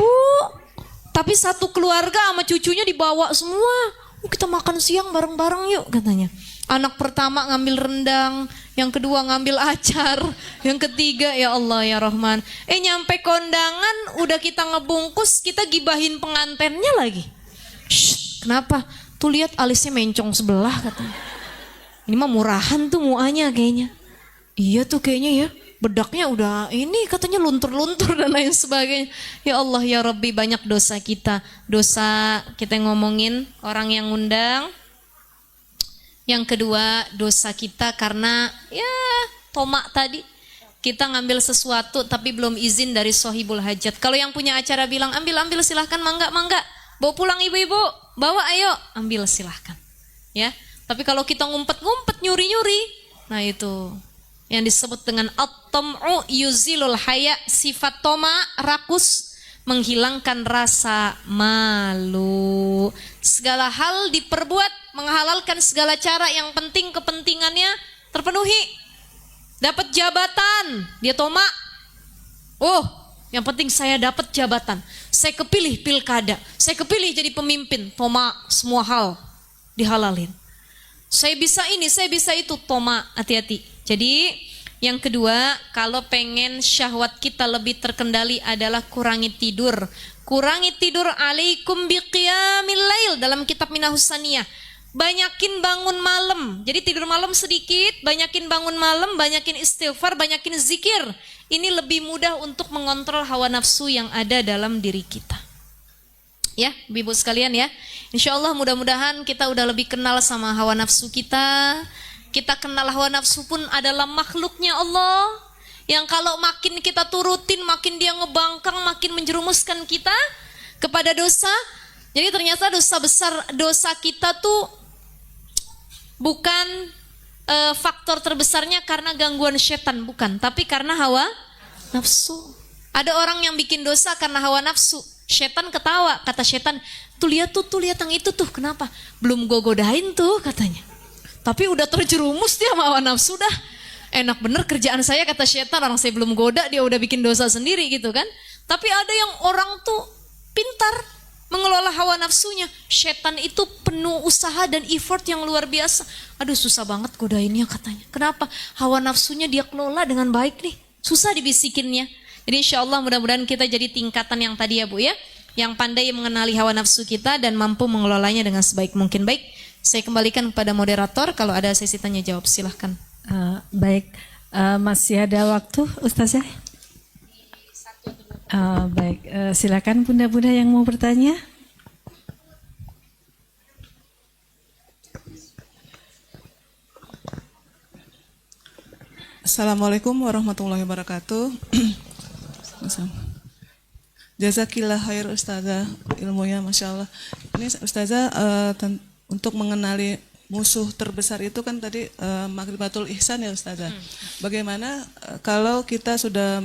Speaker 1: Tapi satu keluarga sama cucunya dibawa semua. Kita makan siang bareng-bareng yuk katanya. Anak pertama ngambil rendang, yang kedua ngambil acar, yang ketiga ya Allah ya Rahman. Nyampe kondangan udah kita ngebungkus, kita gibahin pengantennya lagi. Shh, kenapa? Tuh lihat alisnya mencong sebelah katanya. Ini mah murahan tuh muanya kayaknya. Iya tuh kayaknya ya. Bedaknya udah ini katanya luntur-luntur dan lain sebagainya. Ya Allah ya Rabbi, banyak dosa kita. Dosa kita ngomongin orang yang ngundang. Yang kedua dosa kita karena ya tomak tadi. Kita ngambil sesuatu tapi belum izin dari sohibul hajat. Kalau yang punya acara bilang ambil silahkan, mangga. Bawa pulang ibu-ibu, bawa ayo, ambil silahkan. Ya, tapi kalau kita ngumpet-ngumpet nyuri-nyuri, nah itu yang disebut dengan at-tam'u yuzilul haya, sifat toma, rakus, menghilangkan rasa malu. Segala hal diperbuat, menghalalkan segala cara yang penting kepentingannya terpenuhi. Dapat jabatan, dia toma. Oh, yang penting saya dapat jabatan. Saya kepilih pilkada, saya kepilih jadi pemimpin. Toma, semua hal dihalalin. Saya bisa ini, saya bisa itu, toma, hati-hati. Jadi yang kedua, kalau pengen syahwat kita lebih terkendali adalah kurangi tidur. Kurangi tidur, alaikum biqiyamil lail dalam kitab Minahus Saniyah. Banyakin bangun malam. Jadi tidur malam sedikit, banyakin bangun malam, banyakin istighfar, banyakin zikir. Ini lebih mudah untuk mengontrol hawa nafsu yang ada dalam diri kita. Ya, ibu sekalian ya. Insya Allah mudah-mudahan kita udah lebih kenal sama hawa nafsu kita. Kita kenal hawa nafsu pun adalah makhluknya Allah. Yang kalau makin kita turutin, makin dia ngebangkang, makin menjerumuskan kita kepada dosa. Jadi ternyata dosa besar, dosa kita tuh bukan faktor terbesarnya karena gangguan setan, bukan. Tapi karena hawa nafsu. Ada orang yang bikin dosa karena hawa nafsu. Setan ketawa, kata setan, tuh lihat yang itu tuh, kenapa? Belum gue godain tuh katanya. Tapi udah terjerumus dia sama hawa nafsu dah. Enak bener kerjaan saya kata setan, orang saya belum goda dia udah bikin dosa sendiri gitu kan. Tapi ada yang orang tuh pintar mengelola hawa nafsunya. Setan itu penuh usaha dan effort yang luar biasa. Aduh susah banget godainnya katanya. Kenapa? Hawa nafsunya dia kelola dengan baik nih. Susah dibisikinnya. Jadi insya Allah mudah-mudahan kita jadi tingkatan yang tadi ya Bu ya. Yang pandai mengenali hawa nafsu kita dan mampu mengelolanya dengan sebaik mungkin. Baik, saya kembalikan kepada moderator. Kalau ada sesi tanya jawab silahkan.
Speaker 2: Baik, masih ada waktu Ustazah? Baik, silakan bunda-bunda yang mau bertanya.
Speaker 3: Assalamualaikum warahmatullahi wabarakatuh. Jazakillah khair Ustazah, ilmunya Masya Allah. Ini Ustazah untuk mengenali musuh terbesar itu kan tadi Maghribatul Ihsan ya Ustazah. Bagaimana kalau kita sudah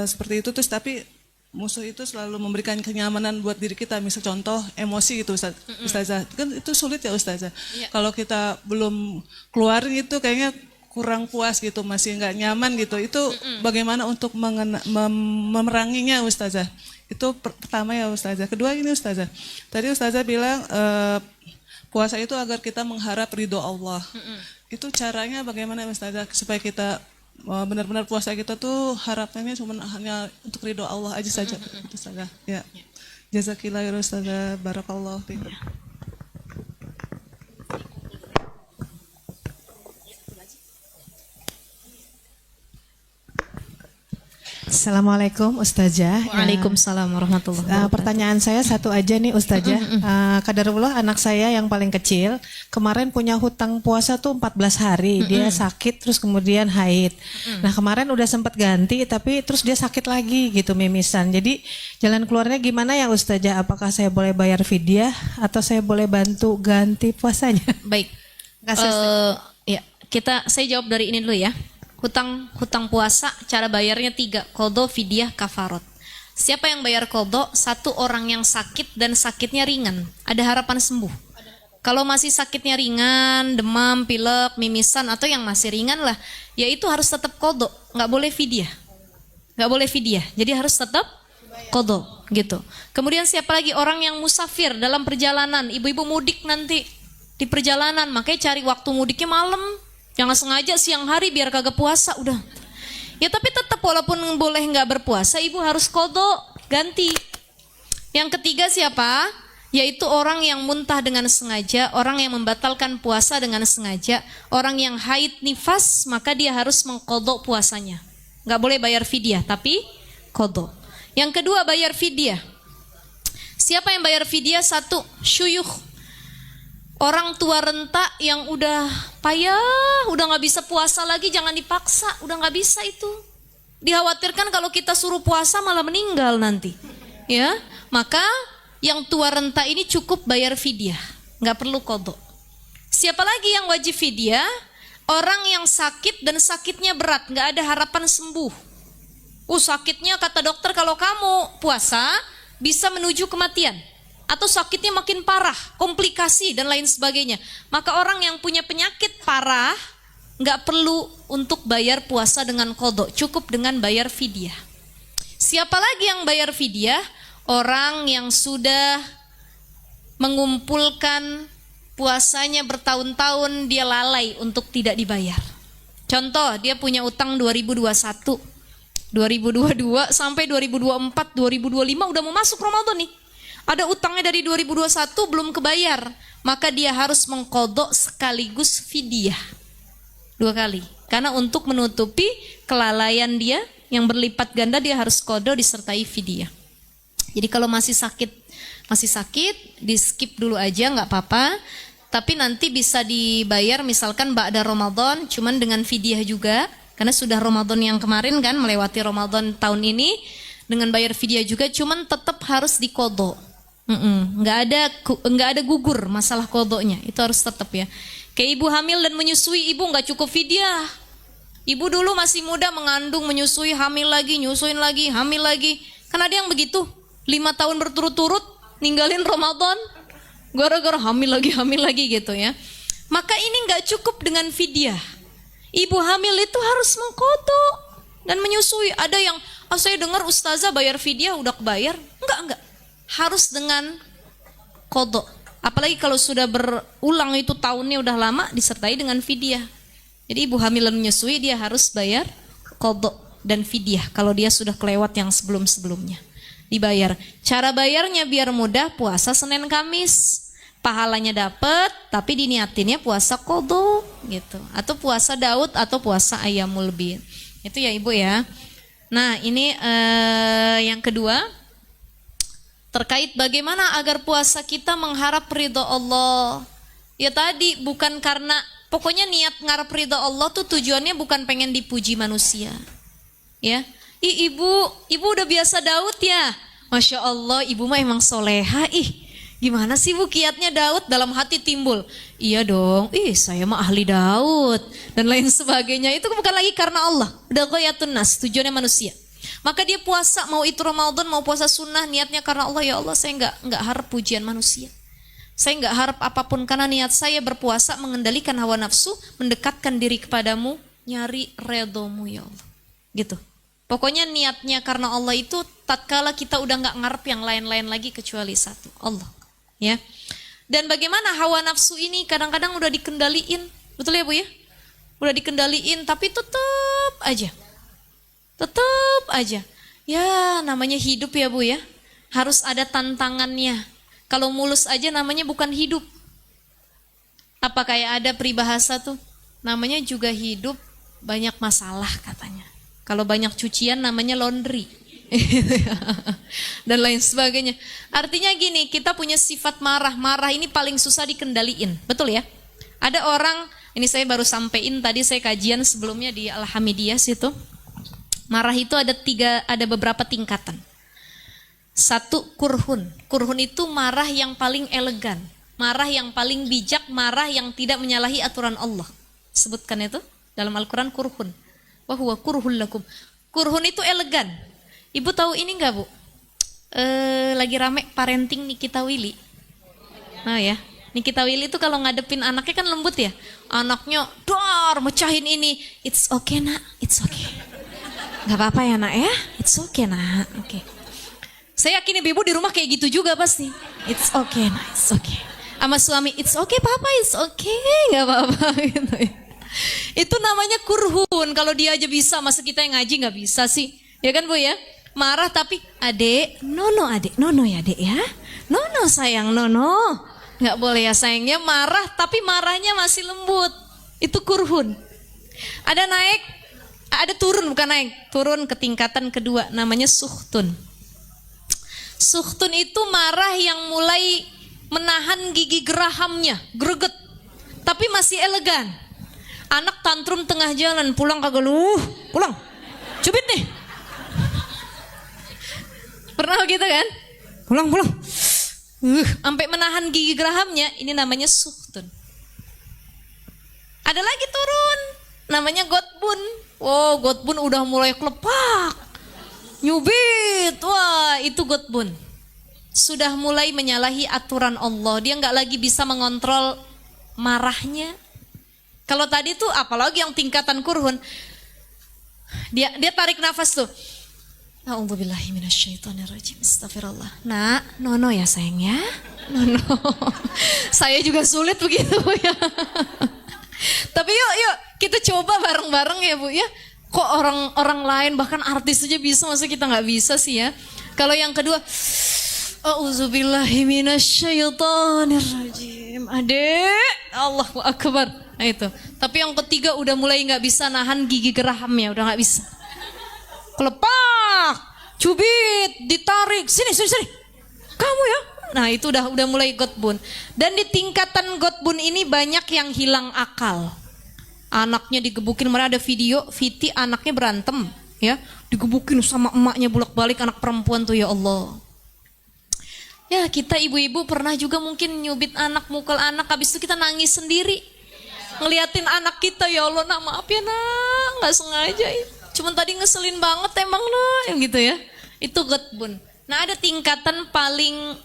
Speaker 3: seperti itu terus tapi musuh itu selalu memberikan kenyamanan buat diri kita, misal contoh emosi gitu Ustazah. Kan itu sulit ya Ustazah. Ya. Kalau kita belum keluarin itu kayaknya kurang puas gitu, masih nggak nyaman gitu. Itu bagaimana untuk memeranginya Ustazah? Itu pertama ya Ustazah. Kedua ini Ustazah. Tadi Ustazah bilang puasa itu agar kita mengharap ridho Allah. Itu caranya bagaimana Ustazah supaya kita benar-benar puasa kita tuh harapannya cuma hanya untuk ridho Allah aja saja. Ustazah. Ya. Jazakillah ya Ustazah. Barakallahu fiikum.
Speaker 2: Assalamualaikum Ustazah.
Speaker 1: Waalaikumsalam warahmatullahi wabarakatuh.
Speaker 2: Pertanyaan saya satu aja nih Ustazah. Qadarullah anak saya yang paling kecil kemarin punya hutang puasa tuh 14 hari. Dia sakit terus kemudian haid. Nah kemarin udah sempat ganti tapi terus dia sakit lagi gitu mimisan. Jadi jalan keluarnya gimana ya Ustazah? Apakah saya boleh bayar fidyah atau saya boleh bantu ganti puasanya?
Speaker 1: Baik.
Speaker 2: Kasih
Speaker 1: ya, saya jawab dari ini dulu ya. hutang puasa, cara bayarnya 3, qadha, fidyah, kafarot. Siapa yang bayar qadha? 1 orang yang sakit dan sakitnya ringan, ada harapan sembuh. Kalau masih sakitnya ringan, demam, pilek, mimisan, atau yang masih ringan lah, ya itu harus tetap qadha, nggak boleh fidyah. Nggak boleh fidyah, jadi harus tetap qadha gitu. Kemudian siapa lagi? Orang yang musafir dalam perjalanan, ibu-ibu mudik nanti di perjalanan, makanya cari waktu mudiknya malam. Jangan sengaja siang hari biar kagak puasa udah. Ya tapi tetap walaupun boleh nggak berpuasa, ibu harus qadha, ganti. Yang ketiga siapa? Yaitu orang yang muntah dengan sengaja, orang yang membatalkan puasa dengan sengaja, orang yang haid nifas, maka dia harus mengqadha puasanya. Nggak boleh bayar fidyah, tapi qadha. Yang kedua bayar fidyah. Siapa yang bayar fidyah? 1, syuyukh. Orang tua renta yang udah payah, udah nggak bisa puasa lagi, jangan dipaksa, udah nggak bisa itu. Dikhawatirkan kalau kita suruh puasa malah meninggal nanti. Ya, maka yang tua renta ini cukup bayar fidyah, nggak perlu qadha. Siapa lagi yang wajib fidyah? Orang yang sakit dan sakitnya berat, nggak ada harapan sembuh. Sakitnya kata dokter kalau kamu puasa bisa menuju kematian. Atau sakitnya makin parah, komplikasi dan lain sebagainya. Maka orang yang punya penyakit parah nggak perlu untuk bayar puasa dengan qadha, cukup dengan bayar fidyah. Siapa lagi yang bayar fidyah? Orang yang sudah mengumpulkan puasanya bertahun-tahun, dia lalai untuk tidak dibayar. Contoh, dia punya utang 2021, 2022 sampai 2024, 2025 udah mau masuk Ramadan nih. Ada utangnya dari 2021 belum kebayar, maka dia harus mengqadha sekaligus fidyah 2 kali. Karena untuk menutupi kelalaian dia yang berlipat ganda, dia harus qadha disertai fidyah. Jadi kalau masih sakit di skip dulu aja nggak apa-apa, tapi nanti bisa dibayar misalkan ba'da Ramadan, cuman dengan fidyah juga, karena sudah Ramadan yang kemarin kan, melewati Ramadan tahun ini dengan bayar fidyah juga, cuman tetap harus diqadha. Nggak ada gugur masalah qadhanya, itu harus tetap ya. Kayak ibu hamil dan menyusui, ibu nggak cukup fidyah. Ibu dulu masih muda mengandung, menyusui, hamil lagi, nyusuin lagi, hamil lagi. Kan ada yang begitu, 5 tahun berturut-turut ninggalin Ramadan gara-gara hamil lagi gitu ya. Maka ini nggak cukup dengan fidyah. Ibu hamil itu harus mengqadha dan menyusui. Ada yang saya dengar ustazah bayar fidyah udah kebayar. Enggak. Harus dengan qadha. Apalagi kalau sudah berulang itu tahunnya udah lama, disertai dengan fidyah. Jadi ibu hamil dan menyusui dia harus bayar qadha dan fidyah kalau dia sudah kelewat yang sebelum-sebelumnya. Dibayar. Cara bayarnya biar mudah, puasa Senin Kamis. Pahalanya dapat, tapi diniatinnya puasa qadha gitu. Atau puasa Daud atau puasa Ayyamul Bid. Itu ya Ibu ya. Nah, ini yang kedua. Terkait bagaimana agar puasa kita mengharap ridha Allah. Ya tadi bukan karena, pokoknya niat ngarep ridha Allah tuh tujuannya bukan pengen dipuji manusia. Ya, ibu udah biasa Daud ya. Masya Allah, ibu mah emang soleha. Gimana sih Bu kiatnya Daud? Dalam hati timbul, iya dong, saya mah ahli Daud dan lain sebagainya. Itu bukan lagi karena Allah, udah ghayatun nas, tujuannya manusia. Maka dia puasa, mau itu Ramadan mau puasa sunnah, niatnya karena Allah. Ya Allah, saya nggak harap pujian manusia, saya nggak harap apapun, karena niat saya berpuasa mengendalikan hawa nafsu, mendekatkan diri kepadamu, nyari redomu ya Allah. Gitu. Pokoknya niatnya karena Allah itu tatkala kita udah nggak ngarep yang lain-lain lagi kecuali satu, Allah. Ya. Dan bagaimana hawa nafsu ini kadang-kadang udah dikendaliin, betul ya Bu ya? Udah dikendaliin tapi tetap aja. Ya namanya hidup ya Bu ya. Harus ada tantangannya. Kalau mulus aja namanya bukan hidup. Apa kayak ada peribahasa tuh, namanya juga hidup banyak masalah katanya. Kalau banyak cucian namanya laundry. Dan lain sebagainya. Artinya gini, kita punya sifat marah. Marah ini paling susah dikendaliin. Betul ya? Ada orang, ini saya baru sampein tadi, saya kajian sebelumnya di Al-Hamidiyah situ. Marah itu ada beberapa tingkatan. 1, kurhun. Kurhun itu marah yang paling elegan, marah yang paling bijak, marah yang tidak menyalahi aturan Allah. Sebutkan itu dalam Al-Quran kurhun. wa huwa kurhul lakum. Kurhun itu elegan. Ibu tahu ini enggak, Bu? Lagi rame parenting Nikita Willy. Nah ya, Nikita Willy itu kalau ngadepin anaknya kan lembut ya. Anaknya mecahin ini. It's okay nak, it's okay. Gak apa-apa ya nak ya, it's okay nak. Oke. Saya yakin ibu di rumah kayak gitu juga pasti. It's okay nak, it's okay. Sama suami, it's okay papa, it's okay. Gak apa-apa gitu ya. Itu namanya kurhun. Kalau dia aja bisa, masa kita yang ngaji gak bisa sih? Ya kan Bu ya? Marah tapi adek, nono adek, nono ya adek ya. Nono sayang, nono. Nggak boleh ya sayangnya marah tapi marahnya masih lembut. Itu kurhun. Ada naik, ada turun bukan naik. Turun ke tingkatan kedua namanya suhtun. Suhtun itu marah yang mulai menahan gigi gerahamnya, greget. Tapi masih elegan. Anak tantrum tengah jalan, pulang kagak lu, pulang. Cubit nih. Pernah gitu kan? Pulang. Sampai menahan gigi gerahamnya, ini namanya suhtun. Ada lagi turun, namanya gotbun. Wow, gotbun udah mulai kelepak, nyubit. Wah, itu gotbun. Sudah mulai menyalahi aturan Allah. Dia nggak lagi bisa mengontrol marahnya. Kalau tadi tuh, apalagi yang tingkatan kurhun, dia tarik nafas tuh. A'udzubillahi minasyaitonirrajim. Astagfirullah. Nak, nono ya sayang ya. Nono. Saya juga sulit begitu ya. Tapi yuk kita coba bareng-bareng ya Bu ya. Kok orang lain bahkan artis aja bisa, masa kita nggak bisa sih ya. Kalau yang kedua, a'udzubillahi minasyaitonirrajim. Adek, Allahu akbar. Nah itu. Tapi yang ketiga udah mulai nggak bisa nahan gigi gerahamnya, udah nggak bisa. Kelepak, cubit, ditarik, sini. Kamu ya. Nah itu udah mulai gotbun. Dan di tingkatan gotbun ini banyak yang hilang akal. Anaknya digebukin, mana ada video, Viti anaknya berantem, ya, digebukin sama emaknya bolak-balik, anak perempuan tuh ya Allah. Ya kita ibu-ibu pernah juga mungkin nyubit anak, mukul anak, habis itu kita nangis sendiri. Ngeliatin anak kita, ya Allah nak maaf ya nak, nggak sengaja cuman tadi ngeselin banget emang nah, gitu ya. Itu gotbun. Nah ada tingkatan paling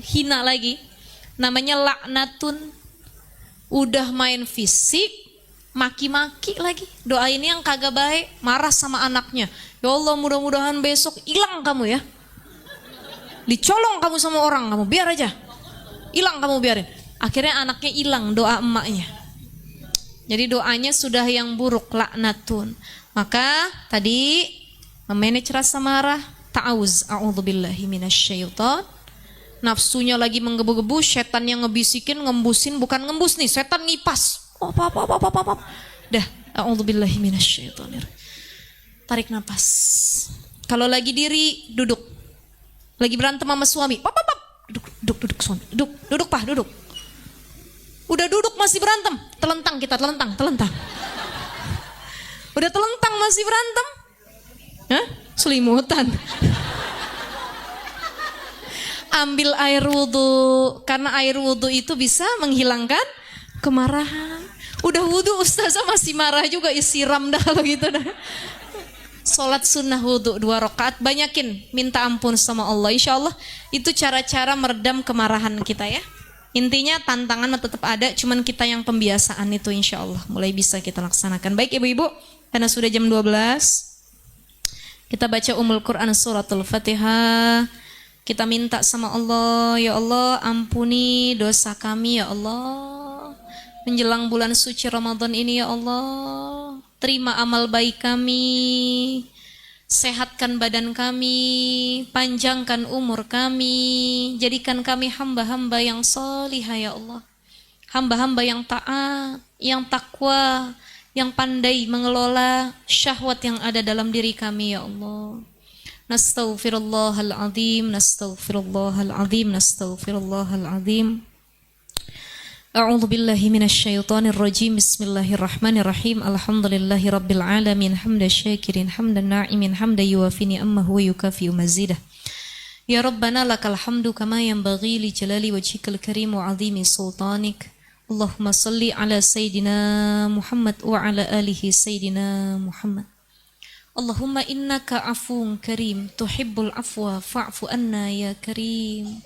Speaker 1: hina lagi, namanya laknatun. Udah main fisik, maki-maki lagi. Doa ini yang kagak baik, marah sama anaknya. Ya Allah mudah-mudahan besok hilang kamu ya. Dicolong kamu sama orang, kamu biar aja. Hilang kamu biarin. Akhirnya anaknya hilang doa emaknya. Jadi doanya sudah yang buruk, laknatun. Maka tadi memanage rasa marah, ta'awuz, a'udzubillahi minasyaiton. Nafsunya lagi menggebu-gebu, setan yang ngebisikin, ngembusin, bukan ngembus nih, setan ngipas. Apa. Dah, a'udzubillahi minasyaitonir. Tarik napas. Kalau lagi diri, duduk. Lagi berantem sama suami, duduk suami, duduk Pak, duduk. Udah duduk masih berantem, telentang. Udah telentang masih berantem, hah? Selimutan. Ambil air wudhu, karena air wudhu itu bisa menghilangkan kemarahan. Udah wudhu ustazah masih marah juga, siram dah kalau gitu dah. Sholat sunnah wudhu 2 rakaat, banyakin minta ampun sama Allah. Insya Allah itu cara-cara meredam kemarahan kita ya. Intinya tantangan tetap ada, cuman kita yang pembiasaan itu insya Allah mulai bisa kita laksanakan. Baik ibu-ibu, karena sudah jam 12, kita baca Quran suratul Fatihah. Kita minta sama Allah, ya Allah ampuni dosa kami ya Allah. Menjelang bulan suci Ramadan ini ya Allah, terima amal baik kami. Sehatkan badan kami, panjangkan umur kami, jadikan kami hamba-hamba yang salihah ya Allah. Hamba-hamba yang taat, yang takwa, yang pandai mengelola syahwat yang ada dalam diri kami ya Allah. Nastaghfirullahaladzim, nastaghfirullahaladzim. A'udzu billahi minasyaitonir rajim. Bismillahirrahmanirrahim. Alhamdulillahi rabbil alamin, hamdan syakirin, hamdan na'imin, hamdan yuwafi ni'amahu wa yukafi mazidah. Ya Rabbana lakal hamdu kama yanbaghi li jalali wajhikal karim wa 'azimi sultanik. Allahumma salli ala Sayyidina Muhammad wa ala alihi Sayyidina Muhammad. Allahumma innaka afuun karim tuhibbul afwa fa'fu anna ya karim.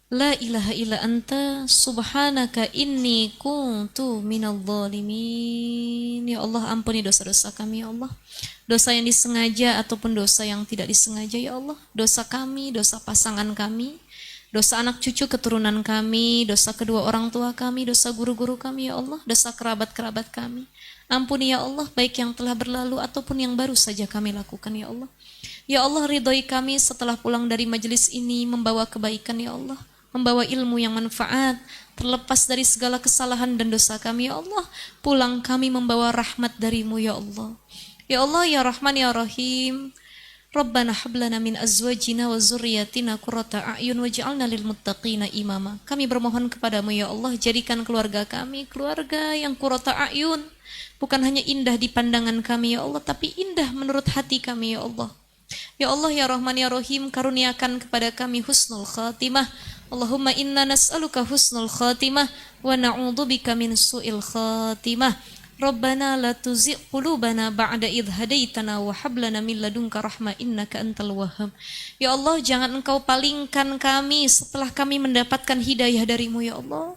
Speaker 1: La ilaha illa anta subhanaka inni kuntu minal zalimin. Ya Allah, ampuni dosa-dosa kami ya Allah. Dosa yang disengaja ataupun dosa yang tidak disengaja ya Allah. Dosa kami, dosa pasangan kami, dosa anak cucu keturunan kami, dosa kedua orang tua kami, dosa guru-guru kami ya Allah, dosa kerabat-kerabat kami. Ampuni ya Allah, baik yang telah berlalu ataupun yang baru saja kami lakukan ya Allah. Ya Allah, ridhoi kami setelah pulang dari majelis ini membawa kebaikan ya Allah, membawa ilmu yang manfaat, terlepas dari segala kesalahan dan dosa kami ya Allah. Pulang kami membawa rahmat darimu ya Allah. Ya Allah, ya Rahman, ya Rahim. Rabbana hablana min azwajina wa zurriyatina qurrata a'yun waj'alna lil muttaqina imama. Kami bermohon kepadamu ya Allah, jadikan keluarga kami keluarga yang qurrata a'yun. Bukan hanya indah di pandangan kami ya Allah, tapi indah menurut hati kami ya Allah. Ya Allah, ya Rahman, ya Rahim, karuniakan kepada kami husnul khatimah. Allahumma inna nas'aluka husnul khatimah wa na'udzubika min su'il khatimah. Rabbana la tuzigh qulubana ba'da idh hadaitana wa hab lana min ladunka rahmah innaka antal wahhab. Ya Allah, jangan Engkau palingkan kami setelah kami mendapatkan hidayah darimu ya Allah.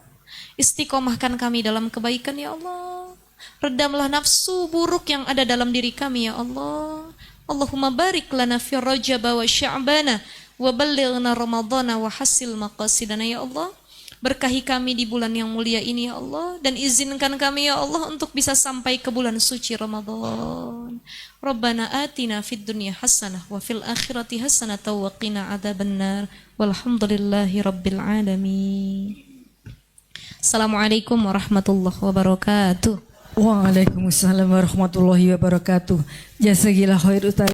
Speaker 1: Istiqomahkan kami dalam kebaikan ya Allah. Redamlah nafsu buruk yang ada dalam diri kami ya Allah. Allahumma barik lana fi Rajab wa Sya'bana wa ballighna Ramadhana wa hasil maqasidana ya Allah. Berkahi kami di bulan yang mulia ini ya Allah, dan izinkan kami ya Allah untuk bisa sampai ke bulan suci Ramadan. Rabbana atina fid dunya hasanah wa fil akhirati hasanah wa qina adzabannar. Walhamdulillahi rabbil alamin. Assalamualaikum warahmatullahi wabarakatuh.
Speaker 4: Waalaikumsalam warahmatullahi wabarakatuh. Jazakallahu khair Ustaz.